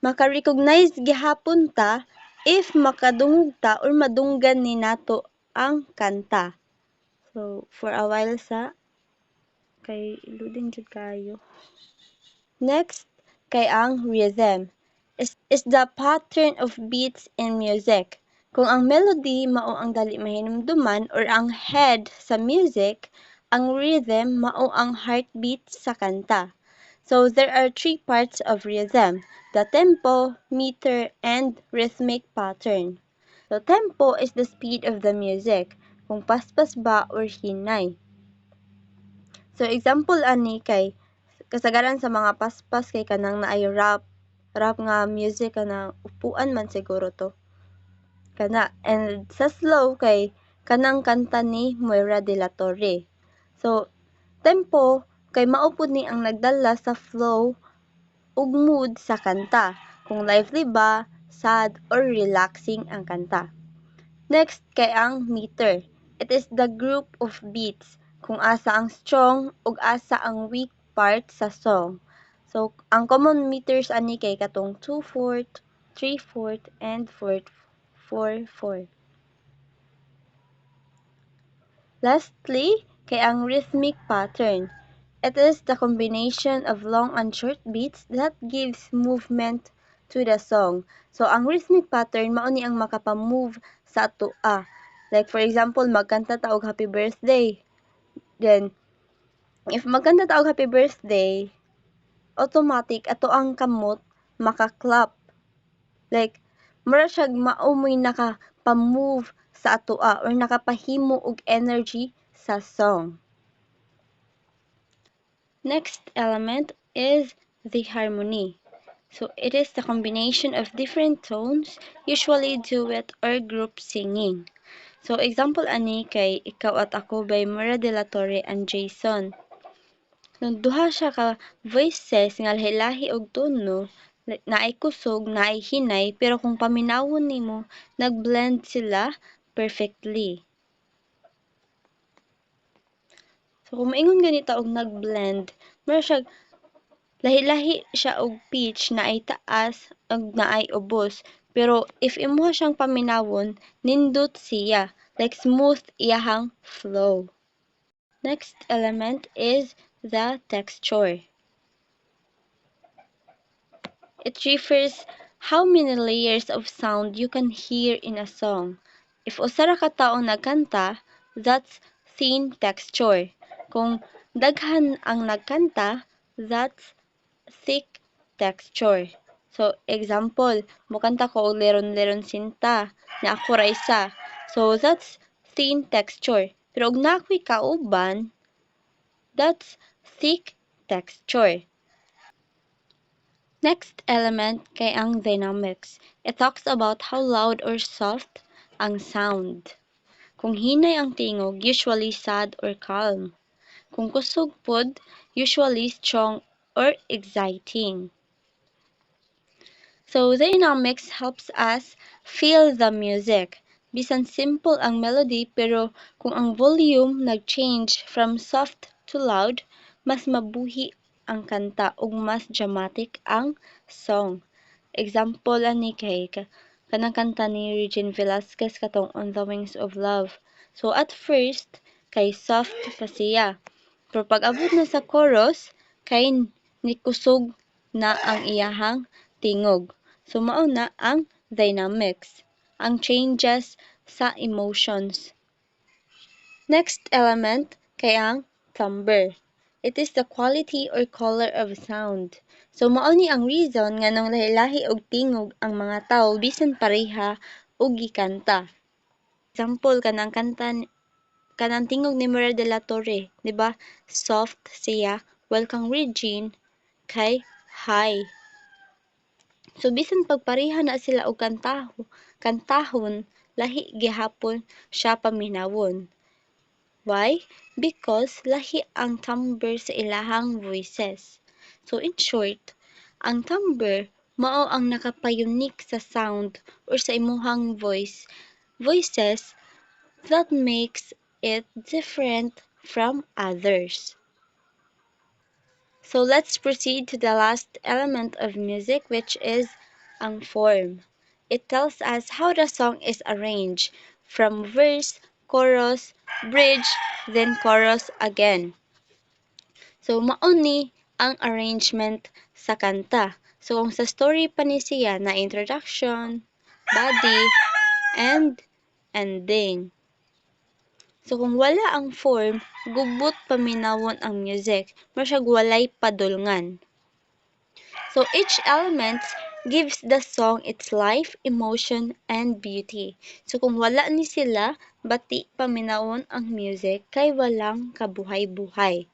Maka-recognize gihapon ta if makadungog ta or madunggan ni nato ang kanta. So, for a while kay loading jud kayo. Next, kay ang rhythm is the pattern of beats in music. Kung ang melody mao ang dali mahinumduman or ang head sa music, ang rhythm mao ang heartbeat sa kanta. So there are three parts of rhythm: the tempo, meter, and rhythmic pattern. So tempo is the speed of the music, kung paspas ba or hinay. So example ani kay kasagaran sa mga paspas kay kanang naay rap nga music kanang upuan man siguro to. Kana and sa slow kay kanang kanta ni Moira de la Torre. So tempo kay mao pud ni ang nagdala sa flow ug mood sa kanta, kung lively ba, sad, or relaxing ang kanta. Next kay ang meter. It is the group of beats, kung asa ang strong ug asa ang weak part sa song. So ang common meters ani kay katong 2/4, 3/4, and 4/4. Lastly, kay ang rhythmic pattern. It is the combination of long and short beats that gives movement to the song. So ang rhythmic pattern mao ni ang makapamove sa atoa. Like for example, magkanta ta og happy birthday. Then if magkanta ta og happy birthday, automatic ato ang kamot maka-clap. Like mura siya maumoy nakapamove sa atoa or nakapahimo og energy sa song. Next element is the harmony. So it is the combination of different tones, usually duet or group singing. So example ani kay Ikaw at Ako by Mara de la Torre and Jason. So, duha siya ka voices nga lahi-lahi og tono, naay kusog, naay hinay, pero kung paminawon nimo, nag-blend sila perfectly. So kung maingon ganito og nag-blend, mara siya lahi-lahi siya og pitch na ay taas ug naay ubos. Pero if imuha siyang paminawon, nindot siya, like smooth iyahang flow. Next element is the texture. It refers how many layers of sound you can hear in a song. If usa ra ka tawo nagkanta, that's thin texture. Kung daghan ang nagkanta, that's thick texture. So, example, mukanta ko og Leron-Leron Sinta na ako ra isa. So, that's thin texture. Pero og nakoy kauban, that's thick texture. Next element kay ang dynamics. It talks about how loud or soft ang sound. Kung hinay ang tingog, usually sad or calm. Kung kusog pod, usually strong or exciting. So dynamics helps us feel the music. Bisan simple ang melody pero kung ang volume nag-change from soft to loud, mas mabuhi ang kanta ug mas dramatic ang song. Example ani kay kanang kanta ni Regine Velasquez katong On the Wings of Love. So at first kay soft pa siya. Pero pag abot na sa chorus kay nikusog na ang iyahang tingog. So mao na ang dynamics, ang changes sa emotions. Next element kay ang timbre. It is the quality or color of sound. So mao ni ang reason nganong lahi-lahi og tingog ang mga tawo bisan pareha og gikanta. Example kanang tingog ni Maria de la Torre, di ba? Soft siya, while kang Regine kay high. So bisan pagpareha na sila og kantahon, lahi gihapon siya paminawon. Why? Because lahi ang timbre sa ilahang voices. So in short, ang timbre mao ang nakapayunik sa sound or sa imuhang voices that makes it different from others. So let's proceed to the last element of music, which is ang form. It tells us how the song is arranged from verse, chorus, bridge, then chorus again. So mauni ang arrangement sa kanta. So kung sa story pa ni siya na introduction, body, and ending. So kung wala ang form, gubot paminawon ang music, masyag walay padulngan. So each element gives the song its life, emotion, and beauty. So kung wala ni sila, bati paminawon ang music kay walang kabuhay-buhay.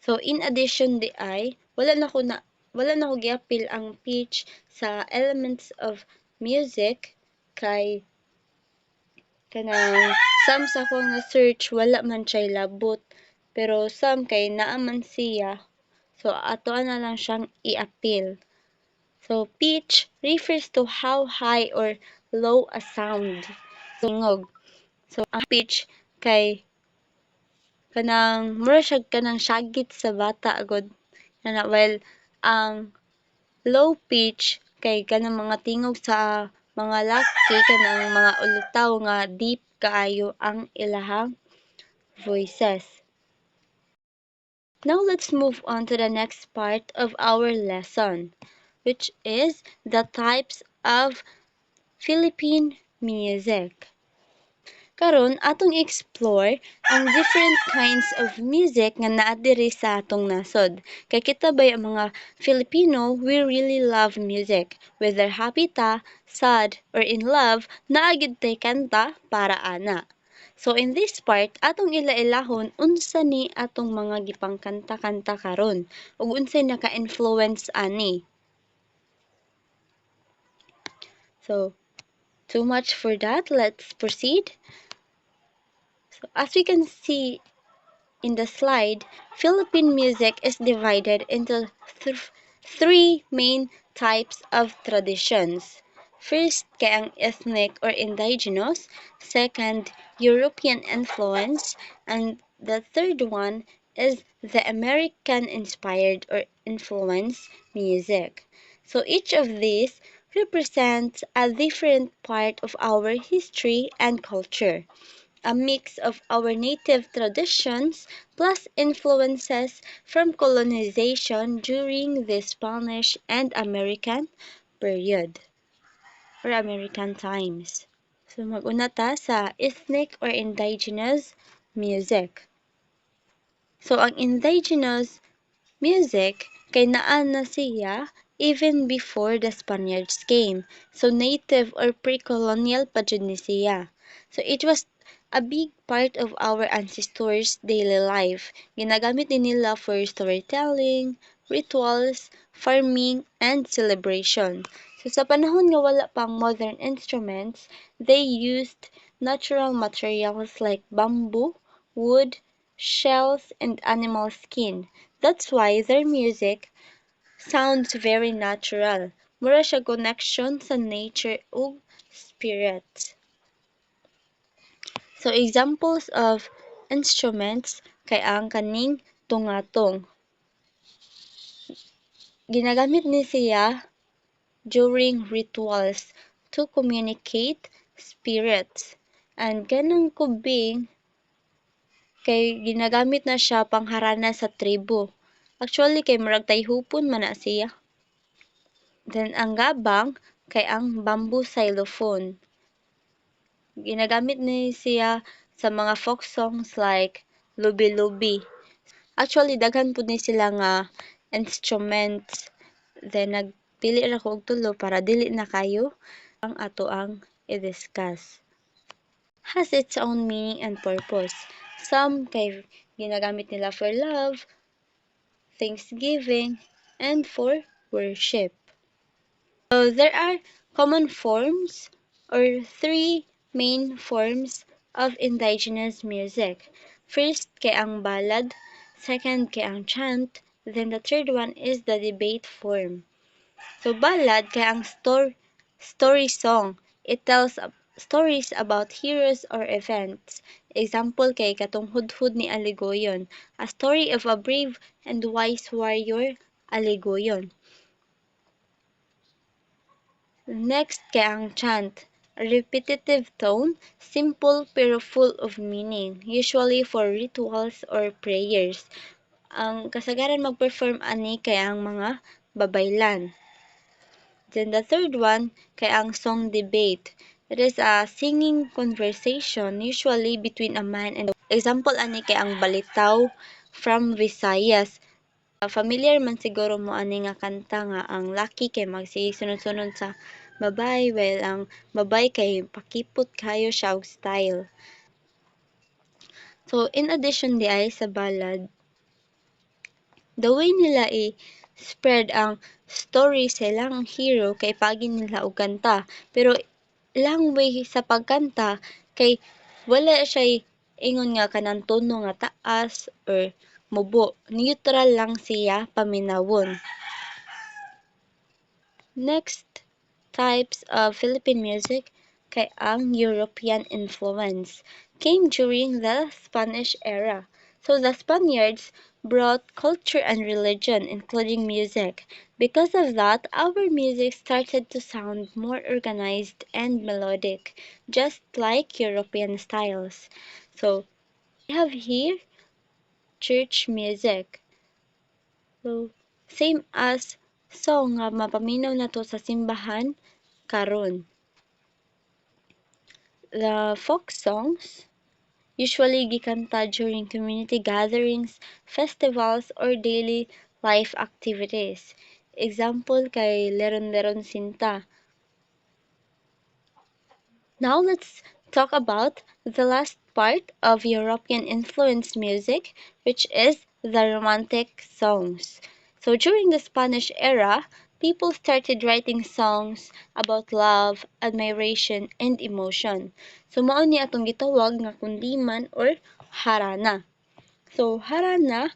So in addition di ay wala na ko giapil ang pitch sa elements of music kay kanang some sa ko nga search wala man siya labot pero some kay naa man siya so ato na lang siyang i-appeal. So pitch refers to how high or low a sound. Singog. So ang pitch kay kanang mura siya kanang syagit sa bata agod ana while ang low pitch kay kanang mga tingog sa mga laki kanang mga ulutaw nga deep kaayo ang ilahang voices. Now let's move on to the next part of our lesson, which is the types of Philippine music. Karon atong explore ang different kinds of music nga naa diri sa atong nasod. Kay kita bay ang mga Filipino, we really love music. Whether happy ta, sad, or in love, naa gyud tay kanta para ana. So in this part, atong ila-ilahon unsa ni atong mga gipangkanta-kanta karon ug unsay naka-influence ani. So too much for that, let's proceed. So as we can see in the slide, Philippine music is divided into three main types of traditions. First, kay ang ethnic or indigenous, second, European influence, and the third one is the American inspired or influence music. So each of these represents a different part of our history and culture, a mix of our native traditions plus influences from colonization during the Spanish and American period or American times. So mag-una ta sa ethnic or indigenous music. So ang indigenous music kay naa na siya even before the Spaniards came. So native or pre-colonial pa jud ni siya. So it was a big part of our ancestors' daily life. Ginagamit din nila for storytelling, rituals, farming, and celebration. So sa panahon nga wala pang modern instruments, they used natural materials like bamboo, wood, shells, and animal skin. That's why their music sounds very natural. Mura siya connection sa nature ug spirit. So examples of instruments kay ang kaning tungatong. Ginagamit ni siya during rituals to communicate spirits. And ganang kubing kay ginagamit na siya pangharana sa tribo. Actually kay murag tayhupon man na siya. Then ang gabang kay ang bamboo xylophone. Ginagamit ni siya sa mga folk songs like Lubi Lubi. Actually, daghan po ni sila nga instruments. Then, nagpili ra ko og tulo para dili na kayo ang ato ang i-discuss. Has its own meaning and purpose. Some kay ginagamit nila for love, thanksgiving, and for worship. So there are common forms or three main forms of indigenous music. First kay ang ballad, second kay ang chant, then the third one is the debate form. So ballad kay ang story song. It tells stories about heroes or events. Example kay katong Hudhud ni Aligoyon, a story of a brave and wise warrior, Aligoyon. Next kay ang chant, a repetitive tone, simple pero full of meaning, usually for rituals or prayers. Ang kasagaran mag-perform ani kay ang mga babaylan. Then the third one kay ang song debate. It is a singing conversation usually between a man and a woman. Example ani kay ang Balitaw from Visayas. Familiar man siguro mo ani nga kanta nga ang laki kay magsisunod-sunod sa babay while ang babay kay pakipot kayo siya og style. So in addition di ay sa ballad, the way nila i-spread ang story sa ilang hero kay pagin nila og kanta. Pero ilang way sa pagkanta kay wala siya ingon nga kanang tono nga taas or mubo. Neutral lang siya paminawon. Next types of Philippine music kay ang European influence came during the Spanish era. So the Spaniards brought culture and religion, including music. Because of that, our music started to sound more organized and melodic, just like European styles. So we have here church music. So same as song nga mapaminaw nato sa simbahan karon. The folk songs usually gikanta during community gatherings, festivals, or daily life activities. Example kay Leron Leron Sinta. Now let's talk about the last part of European influenced music, which is the romantic songs. So during the Spanish era, people started writing songs about love, admiration, and emotion. So mao ni atong gitawag nga kundiman or harana. So harana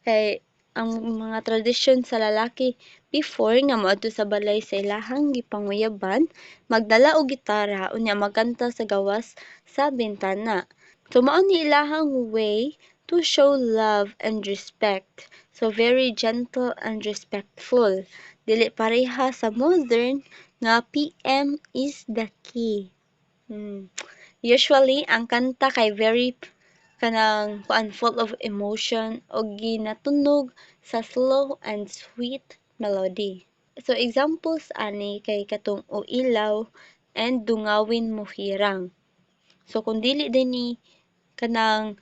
kay ang mga tradisyon sa lalaki before nga moadto sa balay sa ilahang gipanguyaban, magdala og gitara unya magkanta sa gawas sa bintana. So mao ni ilahang way to show love and respect. So very gentle and respectful. Dili pareha sa modern nga PM is the key. Usually ang kanta kay very kanang kuan full of emotion og ginatunog sa slow and sweet melody. So examples ani kay katong O Ilaw and Dungawin Mo Hirang. So kung dili din ni kanang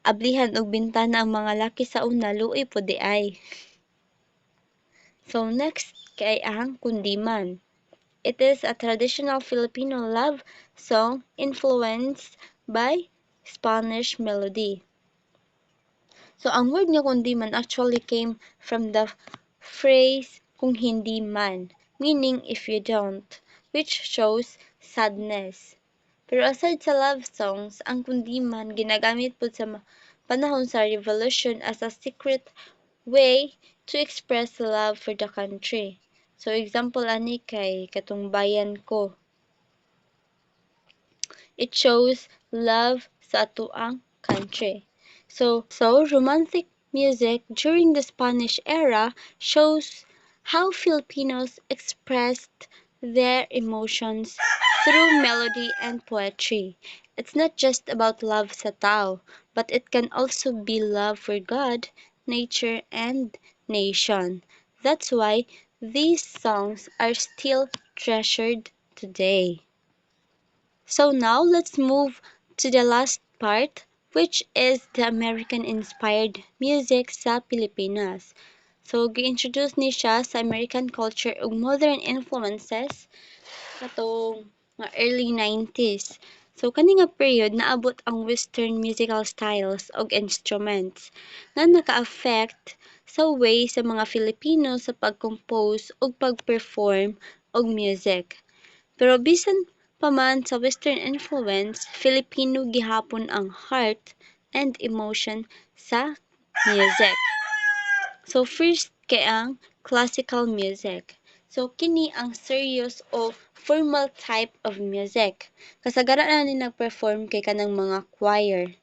ablihan og bintana ang mga laki sa una, luoy po di ay. So next kay ang Kundiman. It is a traditional Filipino love song influenced by Spanish melody. So ang word nga kundiman actually came from the phrase kung hindi man, meaning if you don't, which shows sadness. Pero aside sa love songs, ang kundiman ginagamit po sa panahon sa revolution as a secret way to express love for the country. So example ani kay katong bayan ko. It shows love sa atoang country. So romantic music during the Spanish era shows how Filipinos expressed their emotions through melody and poetry. It's not just about love sa tao, but it can also be love for God, nature, and nation. That's why these songs are still treasured today. So now let's move to the last part, which is the American-inspired music sa Pilipinas. So, gi-introduce ni siya sa American culture ug modern influences katong mga early 90s. So, kani nga period naabot ang western musical styles ug instruments nga naka-affect sa way sa mga Filipino sa pag-compose ug pag-perform og music. Pero bisan pa man sa western influence, Filipino gihapon ang heart and emotion sa music. So first kay ang classical music. So kini ang serious o formal type of music. Kasagaran na ni nag-perform kay kanang mga choir.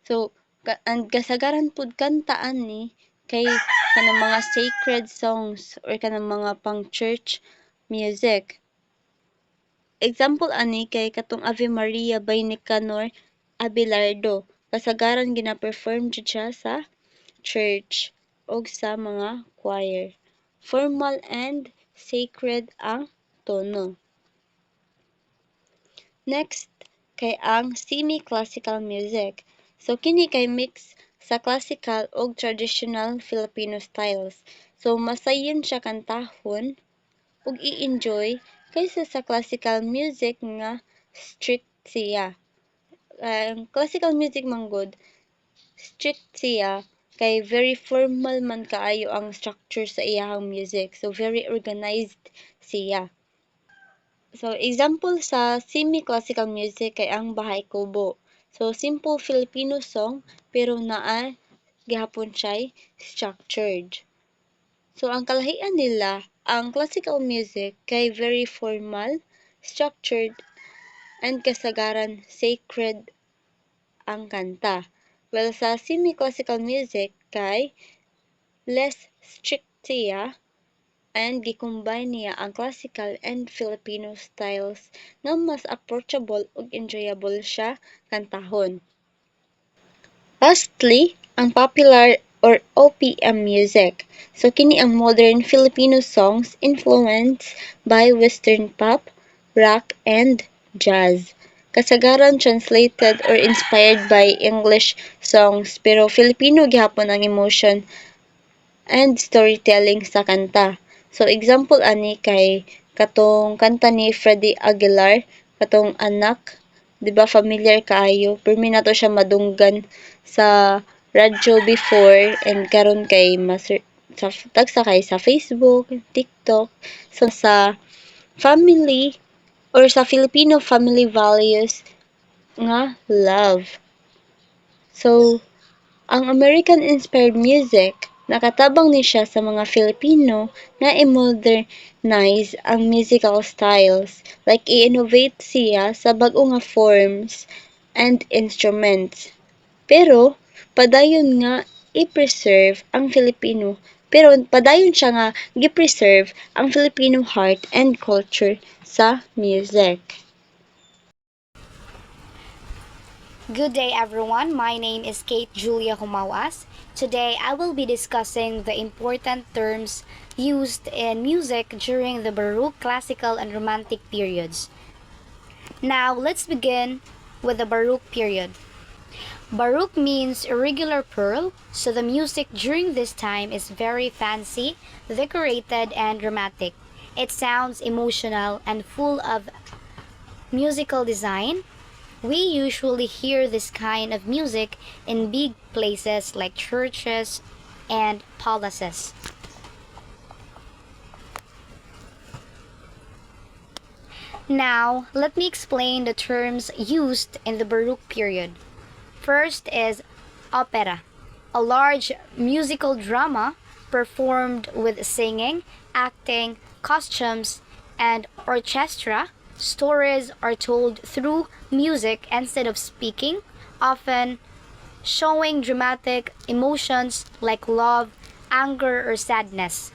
So and kasagaran pud kantaan ni kay kanang mga sacred songs or kanang mga pang church music. Example ani kay katong Ave Maria by Nicanor Abelardo. Kasagaran gina-perform jud siya sa church ug sa mga choir. Formal and sacred ang tono. Next kay ang semi-classical music. So kini kay mix sa classical ug traditional Filipino styles. So masayon siya kantahon ug i-enjoy kaysa sa classical music nga strict siya. Classical music man gud strict siya kay very formal man kaayo ang structure sa iyahang music. So very organized siya. So example sa semi-classical music kay ang Bahay Kubo. So simple Filipino song pero naa gihapon siya structured. So ang kalahian nila, ang classical music kay very formal, structured, and kasagaran sacred ang kanta. Well, sa semi-classical music kay less strict siya and gikombine niya ang classical and Filipino styles nga mas approachable ug enjoyable siya kantahon. Lastly, ang popular or OPM music. So kini ang modern Filipino songs influenced by western pop, rock, and jazz. Kasagaran translated or inspired by English songs pero Filipino gihapon ang emotion and storytelling sa kanta. So example ani kay katong kanta ni Freddie Aguilar, katong Anak, 'di ba familiar kaayo? Permi nato siya madunggan sa radyo before and karon kay sa tagsa kay sa Facebook, TikTok. So sa family or sa Filipino family values nga love. So ang American-inspired music nakatabang ni siya sa mga Filipino na i-modernize ang musical styles, like i-innovate siya sa bag-o nga forms and instruments. Pero padayon nga i-preserve ang Filipino pero padayon siya nga gi-preserve ang Filipino heart and culture sa music. Good day, everyone. My name is Kate Julia Humawas. Today, I will be discussing the important terms used in music during the Baroque, Classical, and Romantic periods. Now, let's begin with the Baroque period. Baroque means irregular pearl, so the music during this time is very fancy, decorated, and dramatic. It sounds emotional and full of musical design. We usually hear this kind of music in big places like churches and palaces. Now, let me explain the terms used in the Baroque period. First is opera, a large musical drama performed with singing, acting, costumes, and orchestra. Stories are told through music instead of speaking, often showing dramatic emotions like love, anger, or sadness.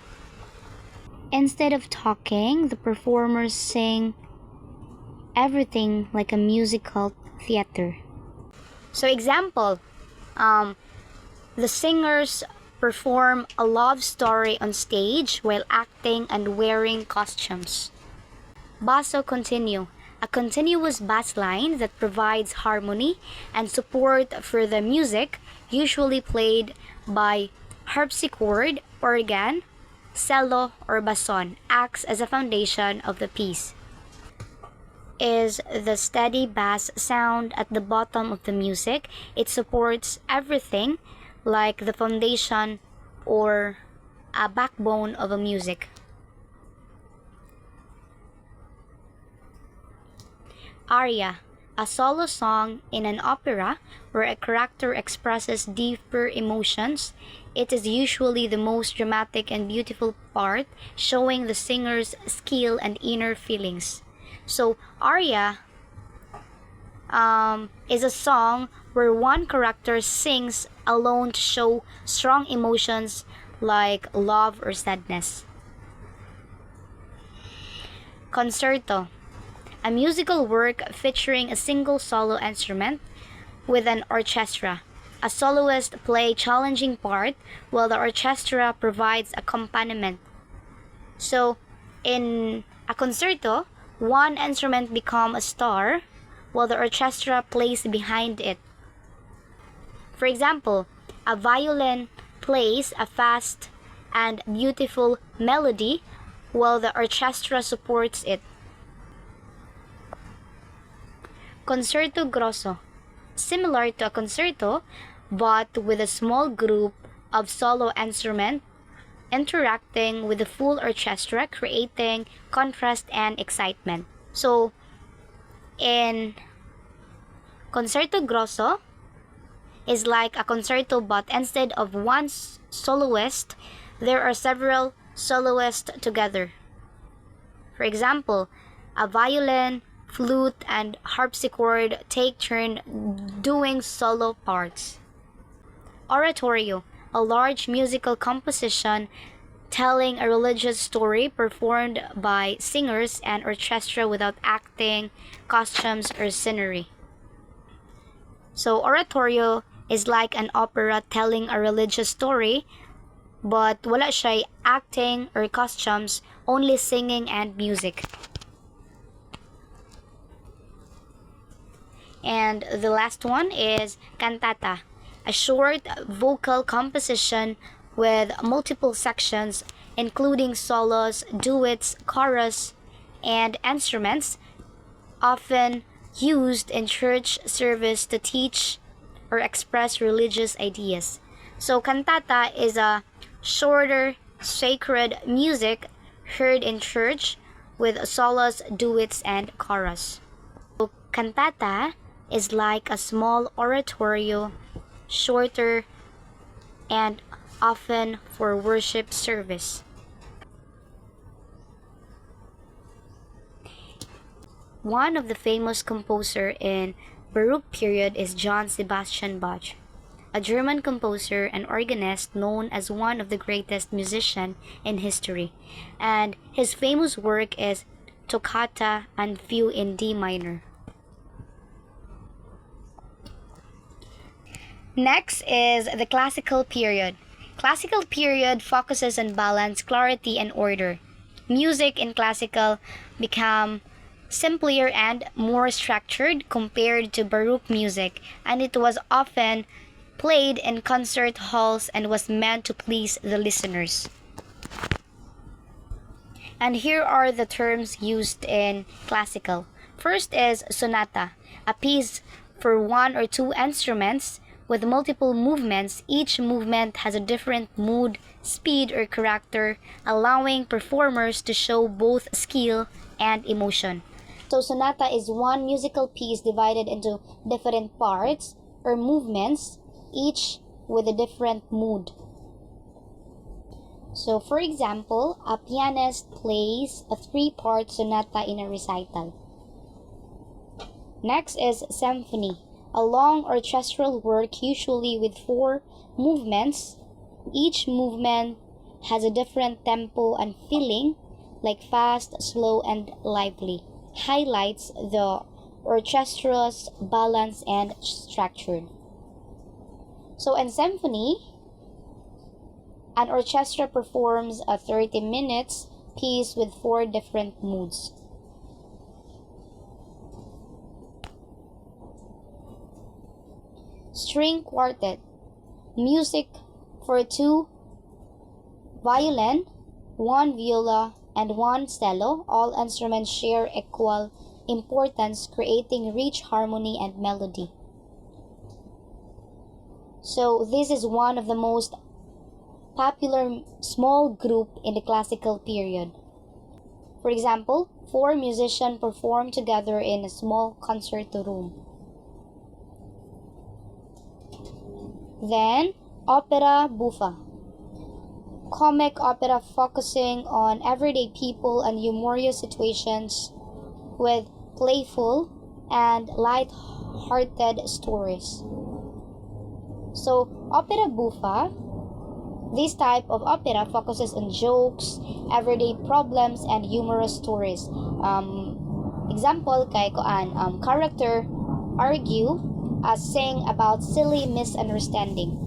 Instead of talking, the performers sing everything like a musical theater. So example, the singers perform a love story on stage while acting and wearing costumes. Basso continuo, a continuous bass line that provides harmony and support for the music, usually played by harpsichord, organ, cello, or basson, acts as a foundation of the piece. Is the steady bass sound at the bottom of the music. It supports everything like the foundation or a backbone of a music. Aria, a solo song in an opera where a character expresses deeper emotions. It is usually the most dramatic and beautiful part, showing the singer's skill and inner feelings. So, aria is a song where one character sings alone to show strong emotions like love or sadness. Concerto, a musical work featuring a single solo instrument with an orchestra. A soloist plays challenging part while the orchestra provides accompaniment. So, in a concerto, one instrument becomes a star while the orchestra plays behind it. For example, a violin plays a fast and beautiful melody while the orchestra supports it. Concerto grosso, similar to a concerto but with a small group of solo instruments interacting with the full orchestra, creating contrast and excitement. So, in Concerto Grosso is like a concerto, but instead of one soloist, there are several soloists together. For example, a violin, flute, and harpsichord take turn doing solo parts. Oratorio, a large musical composition telling a religious story performed by singers and orchestra without acting, costumes, or scenery. So, oratorio is like an opera telling a religious story, but wala siya acting or costumes, only singing and music. And the last one is cantata, a short vocal composition with multiple sections including solos, duets, chorus, and instruments, often used in church service to teach or express religious ideas. So cantata is a shorter sacred music heard in church with solos, duets, and chorus. So cantata is like a small oratorio, shorter and often for worship service. One of the famous composer in Baroque period is Johann Sebastian Bach, a German composer and organist known as one of the greatest musicians in history, and his famous work is Toccata and Fugue in D minor. Next is the classical period. Classical period focuses on balance, clarity, and order. Music in classical became simpler and more structured compared to Baroque music, and it was often played in concert halls and was meant to please the listeners. And here are the terms used in classical. First is sonata, a piece for one or two instruments with multiple movements. Each movement has a different mood, speed, or character, allowing performers to show both skill and emotion. So sonata is one musical piece divided into different parts or movements, each with a different mood. So for example, a pianist plays a 3-part sonata in a recital. Next is symphony, a long orchestral work usually with 4 movements. Each movement has a different tempo and feeling, like fast, slow, and lively. Highlights the orchestra's balance and structure. So in symphony, An orchestra performs a 30 minutes piece with 4 different moods. String quartet. Music for 2 violin, 1 viola, and 1 cello. All instruments share equal importance, creating rich harmony and melody. So this is one of the most popular small group in the classical period. For example, 4 musicians perform together in a small concert room. Then, opera buffa. Comic opera focusing on everyday people and humorous situations with playful and light-hearted stories. So, opera buffa, this type of opera focuses on jokes, everyday problems, and humorous stories. Example, kay character argue sing about silly misunderstanding.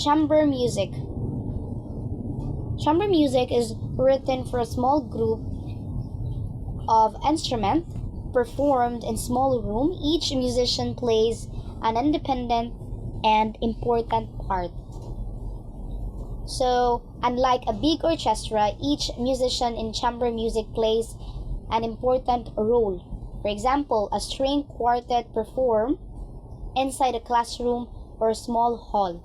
Chamber music. Chamber music is written for a small group of instruments performed in small room. Each musician plays an independent and important part. So, unlike a big orchestra, each musician in chamber music plays an important role. For example, a string quartet perform inside a classroom or small hall.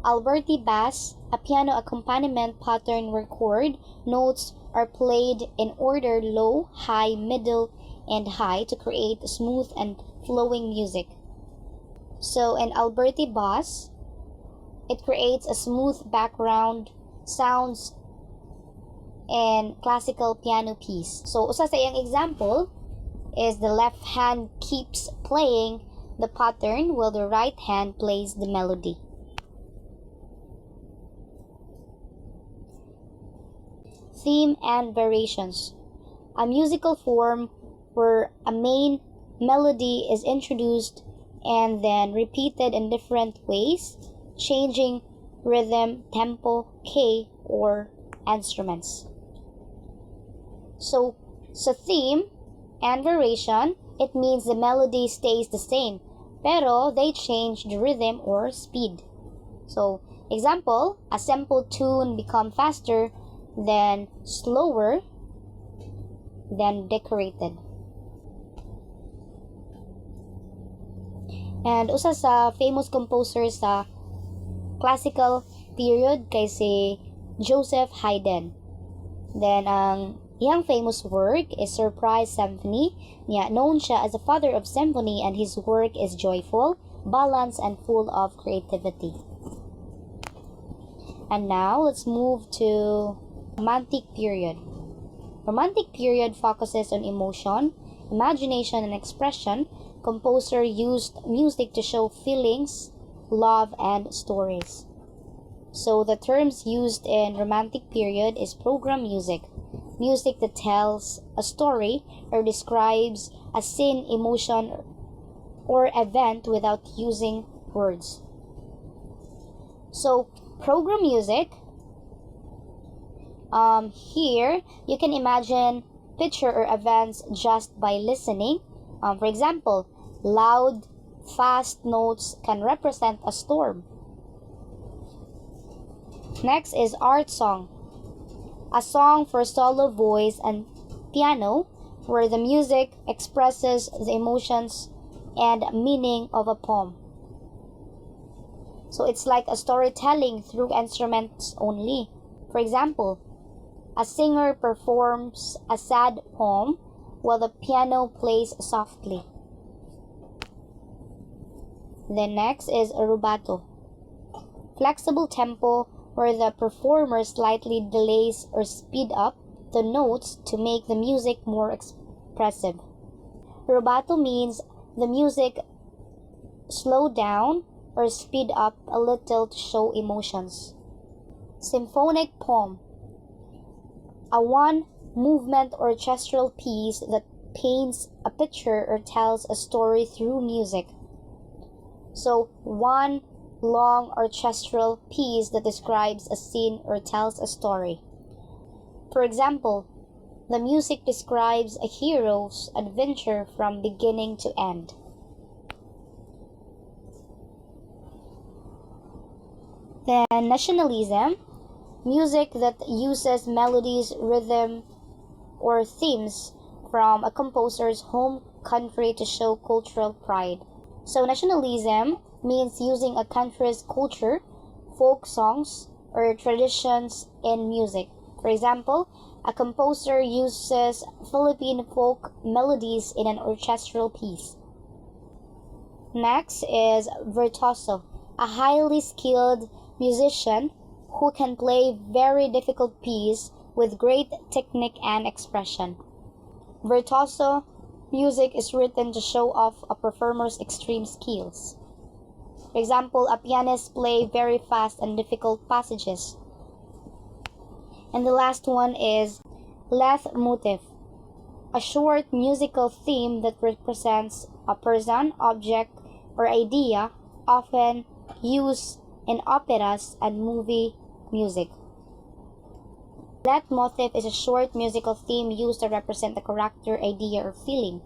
Alberti bass, a piano accompaniment pattern where chord notes are played in order low, high, middle, and high to create smooth and flowing music. So in Alberti bass, it creates a smooth background sounds and classical piano piece. So usa sa iyang example is the left hand keeps playing the pattern while the right hand plays the melody. Theme and variations. A musical form where a main melody is introduced and then repeated in different ways, changing rhythm, tempo, key, or instruments. So, sa theme and variation, it means the melody stays the same, pero they change the rhythm or speed. So, example, a simple tune become faster, then slower, then decorated. And usa sa famous composer sa classical period kay si Joseph Haydn. Then ang iyang famous work is Surprise Symphony. Known siya as the father of symphony, and his work is joyful, balanced, and full of creativity. And now let's move to Romantic period. Romantic period focuses on emotion, imagination, and expression. Composer used music to show feelings, love, and stories. So the terms used in romantic period is program music, music that tells a story or describes a scene, emotion, or event without using words. So program music, here you can imagine picture or events just by listening. For example, loud, fast notes can represent a storm. Next is art song, a song for solo voice and piano where the music expresses the emotions and meaning of a poem. So it's like a storytelling through instruments only. For example, a singer performs a sad poem while the piano plays softly. The next is a rubato, flexible tempo where the performer slightly delays or speed up the notes to make the music more expressive. Rubato means the music slow down or speed up a little to show emotions. Symphonic poem, a one-movement orchestral piece that paints a picture or tells a story through music. So, one long orchestral piece that describes a scene or tells a story. For example, the music describes a hero's adventure from beginning to end. Then, nationalism, music that uses melodies, rhythm, or themes from a composer's home country to show cultural pride. So, nationalism means using a country's culture, folk songs, or traditions in music. For example, a composer uses Philippine folk melodies in an orchestral piece. Next is virtuoso, a highly skilled musician who can play very difficult piece with great technique and expression. Virtuoso music is written to show off a performer's extreme skills. For example, a pianist play very fast and difficult passages. And the last one is leitmotif, a short musical theme that represents a person, object, or idea, often used in operas and movie music. Leitmotif is a short musical theme used to represent a character, idea, or feeling.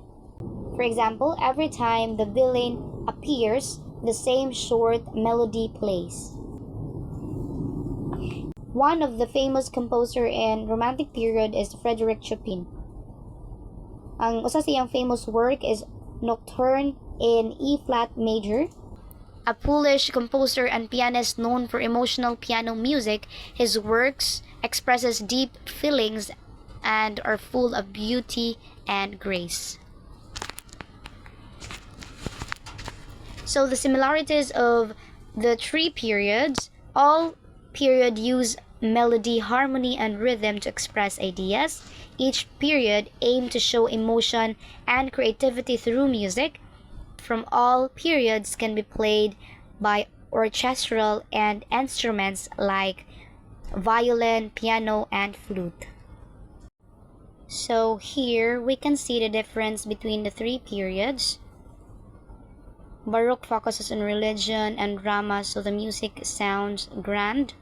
For example, every time the villain appears, the same short melody plays. One of the famous composer in Romantic period is Frédéric Chopin. Ang usa sa iyang famous work is Nocturne in E flat major. A Polish composer and pianist known for emotional piano music, his works expresses deep feelings and are full of beauty and grace. So the similarities of the three periods, all period use melody, harmony, and rhythm to express ideas. Each period aimed to show emotion and creativity through music. From all periods can be played by orchestral and instruments like violin, piano, and flute. So here we can see the difference between the three periods. Baroque focuses on religion and drama, so the music sounds grand.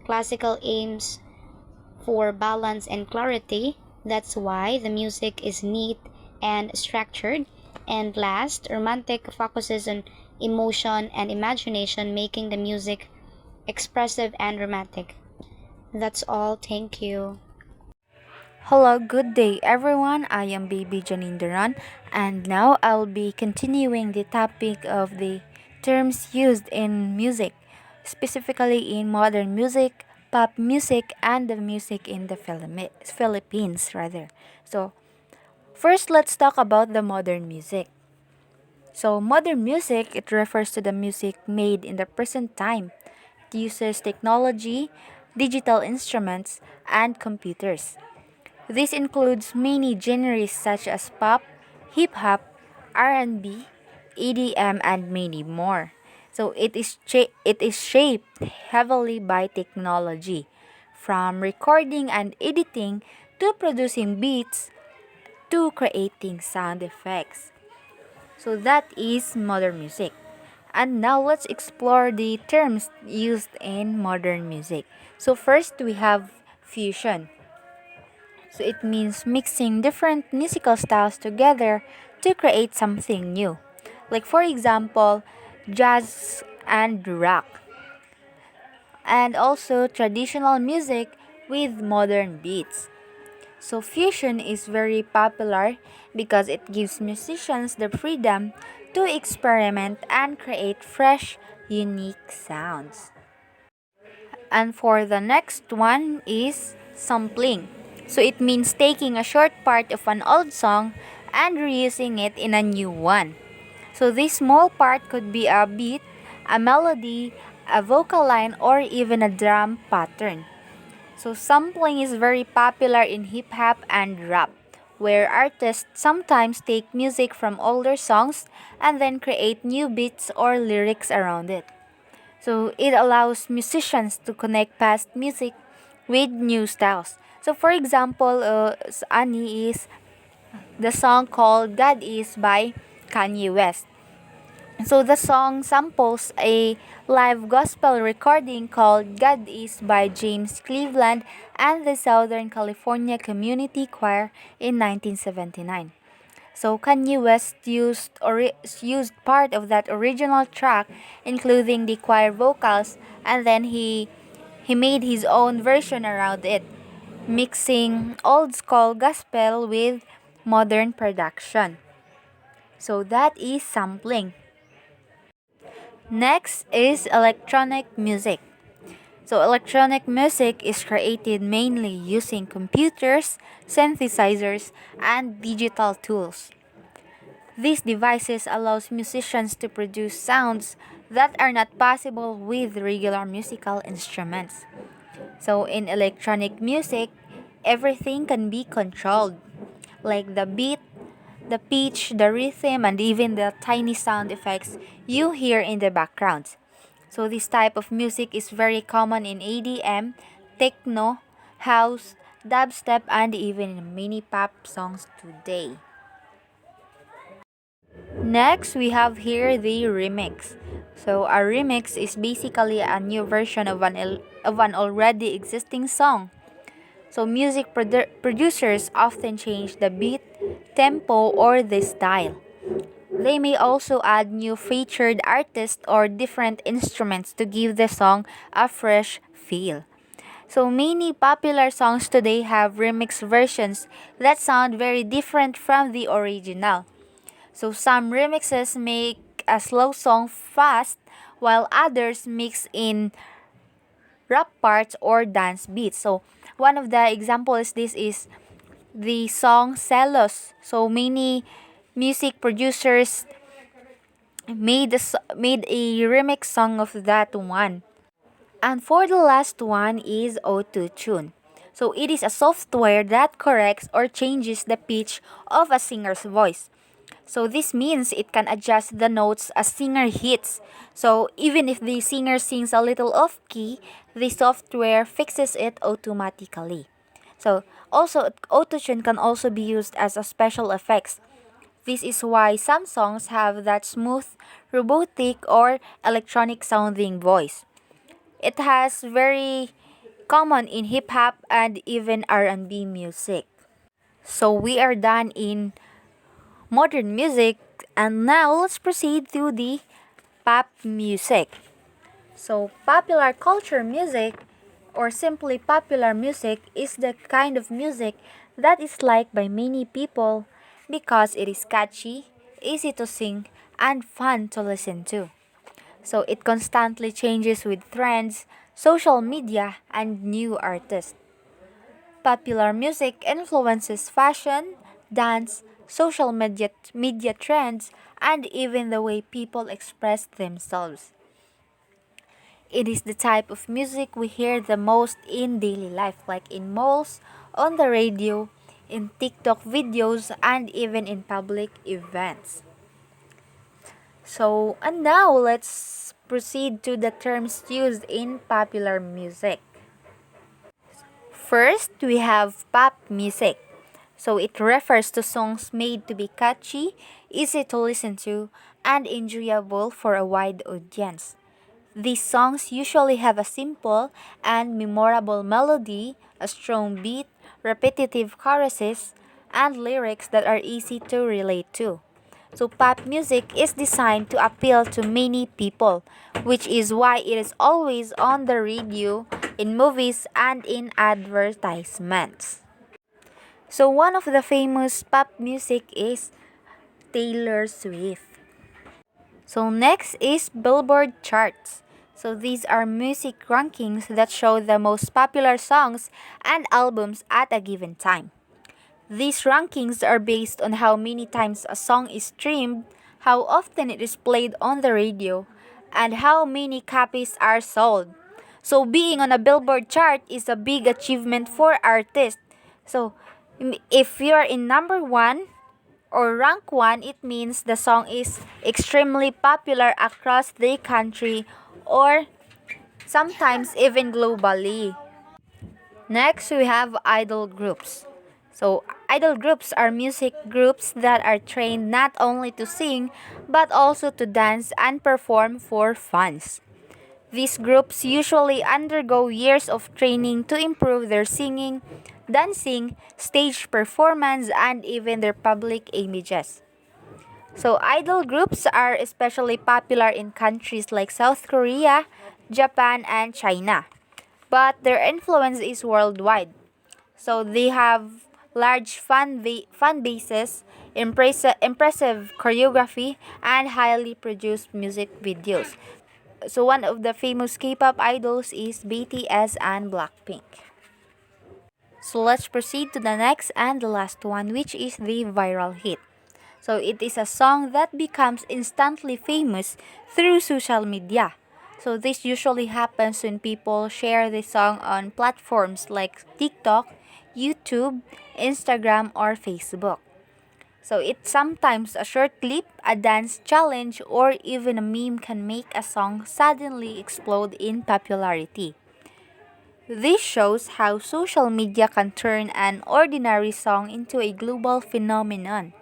Classical aims for balance and clarity. That's why the music is neat and structured. And last, Romantic focuses on emotion and imagination, making the music expressive and romantic. That's all. Thank you. Hello, good day everyone. I am Baby Janine Duran, and now I'll be continuing the topic of the terms used in music, specifically in modern music, pop music, and the music in the Philippines rather. So, first let's talk about the modern music. So, modern music, it refers to the music made in the present time. It uses technology, digital instruments, and computers. This includes many genres such as pop, hip hop, R&B, EDM, and many more. So it is shaped heavily by technology, from recording and editing to producing beats to creating sound effects. So that is modern music. And now let's explore the terms used in modern music. So first we have fusion. So it means mixing different musical styles together to create something new. Like for example, jazz and rock. And also traditional music with modern beats. So fusion is very popular because it gives musicians the freedom to experiment and create fresh, unique sounds. And for the next one is sampling. So it means taking a short part of an old song and reusing it in a new one. So this small part could be a beat, a melody, a vocal line, or even a drum pattern. So sampling is very popular in hip hop and rap, where artists sometimes take music from older songs and then create new beats or lyrics around it. So it allows musicians to connect past music with new styles. So for example, Annie is the song called God Is by Kanye West. So the song samples a live gospel recording called God Is by James Cleveland and the Southern California Community Choir in 1979. So Kanye West used part of that original track, including the choir vocals, and then he made his own version around it, mixing old school gospel with modern production. So that is sampling. Next is electronic music. So electronic music is created mainly using computers, synthesizers, and digital tools. These devices allows musicians to produce sounds that are not possible with regular musical instruments. So in electronic music, everything can be controlled, like the beat, the pitch, the rhythm, and even the tiny sound effects you hear in the background. So this type of music is very common in EDM, techno, house, dubstep, and even in many pop songs today. Next, we have here the remix. So a remix is basically a new version of an already existing song. So music producers often change the beat, tempo, or the style. They may also add new featured artists or different instruments to give the song a fresh feel. So many popular songs today have remix versions that sound very different from the original. So some remixes make a slow song fast while others mix in rap parts or dance beats. So one of the examples this is the song Celos. So many music producers made a remix song of that one. And for the last one is Auto-Tune. So it is a software that corrects or changes the pitch of a singer's voice. So this means it can adjust the notes a singer hits. So even if the singer sings a little off key, the software fixes it automatically. So also Auto-Tune can also be used as a special effects. This is why some songs have that smooth, robotic or electronic sounding voice. It has very common in hip hop and even R&B music. So we are done in modern music and now let's proceed to the pop music. So popular culture music or simply popular music is the kind of music that is liked by many people because it is catchy, easy to sing, and fun to listen to. So it constantly changes with trends, social media, and new artists. Popular music influences fashion, dance, social media trends, and even the way people express themselves. It is the type of music we hear the most in daily life, like in malls, on the radio, in TikTok videos, and even in public events. So, and now let's proceed to the terms used in popular music. First, we have pop music. So, it refers to songs made to be catchy, easy to listen to, and enjoyable for a wide audience. These songs usually have a simple and memorable melody, a strong beat, repetitive choruses, and lyrics that are easy to relate to. So pop music is designed to appeal to many people, which is why it is always on the radio, in movies, and in advertisements. So one of the famous pop music is Taylor Swift. So next is Billboard charts. So these are music rankings that show the most popular songs and albums at a given time. These rankings are based on how many times a song is streamed, how often it is played on the radio, and how many copies are sold. So being on a Billboard chart is a big achievement for artists. So if you are in number 1 or rank 1, it means the song is extremely popular across the country or sometimes even globally. Next, we have idol groups. So, idol groups are music groups that are trained not only to sing but also to dance and perform for fans. These groups usually undergo years of training to improve their singing, dancing, stage performance, and even their public images. So, idol groups are especially popular in countries like South Korea, Japan, and China. But their influence is worldwide. So, they have large fan bases, impressive choreography, and highly produced music videos. So, one of the famous K-pop idols is BTS and Blackpink. So, let's proceed to the next and the last one, which is the viral hit. So it is a song that becomes instantly famous through social media. So this usually happens when people share the song on platforms like TikTok, YouTube, Instagram, or Facebook. So it's sometimes a short clip, a dance challenge, or even a meme can make a song suddenly explode in popularity. This shows how social media can turn an ordinary song into a global phenomenon.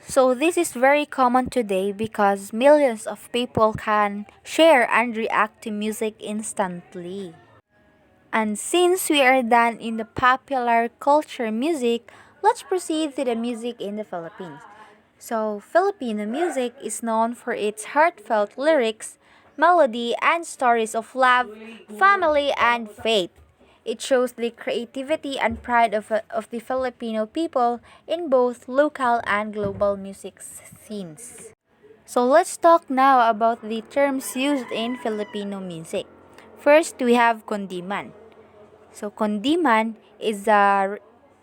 So this is very common today because millions of people can share and react to music instantly. And since we are done in the popular culture music, let's proceed to the music in the Philippines. So Filipino music is known for its heartfelt lyrics, melody, and stories of love, family, and faith. It shows the creativity and pride of the Filipino people in both local and global music scenes. So let's talk now about the terms used in Filipino music. First, we have kondiman. So kondiman is a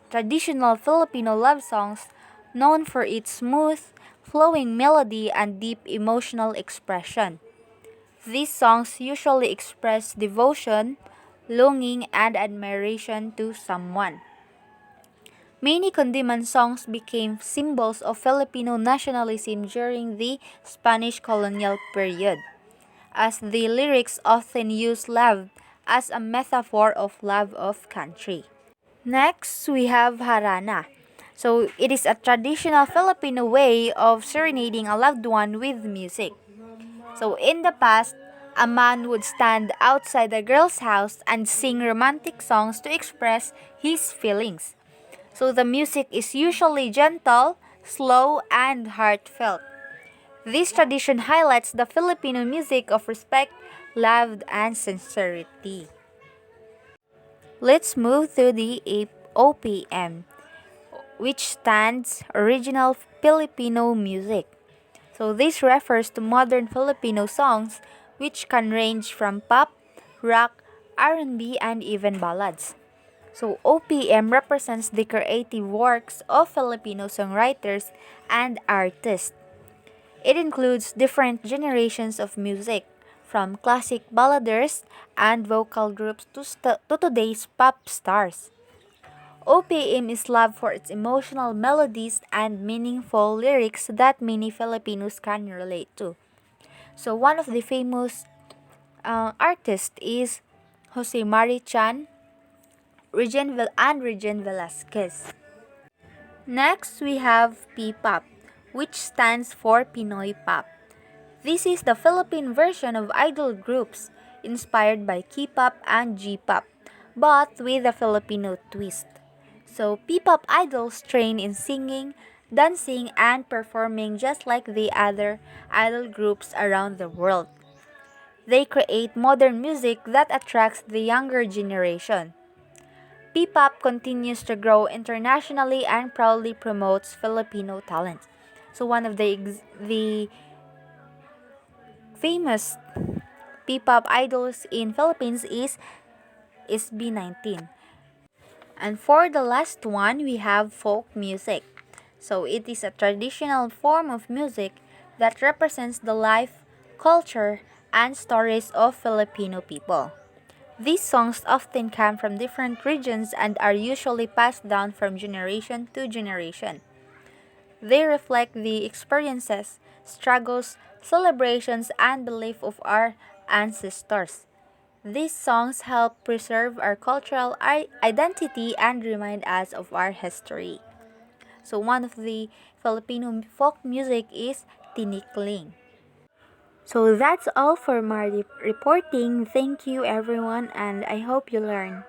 traditional Filipino love songs known for its smooth, flowing melody and deep emotional expression. These songs usually express devotion, longing, and admiration to someone. Many Condiman songs became symbols of Filipino nationalism during the Spanish colonial period, as the lyrics often use love as a metaphor of love of country. Next, we have harana. So, it is a traditional Filipino way of serenading a loved one with music. So, in the past, a man would stand outside a girl's house and sing romantic songs to express his feelings. So, the music is usually gentle, slow, and heartfelt. This tradition highlights the Filipino music of respect, love, and sincerity. Let's move to the OPM, which stands Original Filipino Music. So this refers to modern Filipino songs which can range from pop, rock, R&B, and even ballads. So OPM represents the creative works of Filipino songwriters and artists. It includes different generations of music, from classic balladers and vocal groups to today's pop stars. OPM is loved for its emotional melodies and meaningful lyrics that many Filipinos can relate to. So one of the famous artists is Jose Mari Chan, and Regine Velasquez. Next, we have P-pop, which stands for Pinoy Pop. This is the Philippine version of idol groups inspired by K-pop and J-pop, but with a Filipino twist. So, P-pop idols train in singing, dancing, and performing just like the other idol groups around the world. They create modern music that attracts the younger generation. P-pop continues to grow internationally and proudly promotes Filipino talent. So one of the famous P-pop idols in Philippines is SB19. And for the last one, we have folk music. So it is a traditional form of music that represents the life, culture, and stories of Filipino people. These songs often come from different regions and are usually passed down from generation to generation. They reflect the experiences, struggles, celebrations, and belief of our ancestors. These songs help preserve our cultural identity and remind us of our history. So one of the Filipino folk music is tinikling. So that's all for my reporting. Thank you everyone and I hope you learn.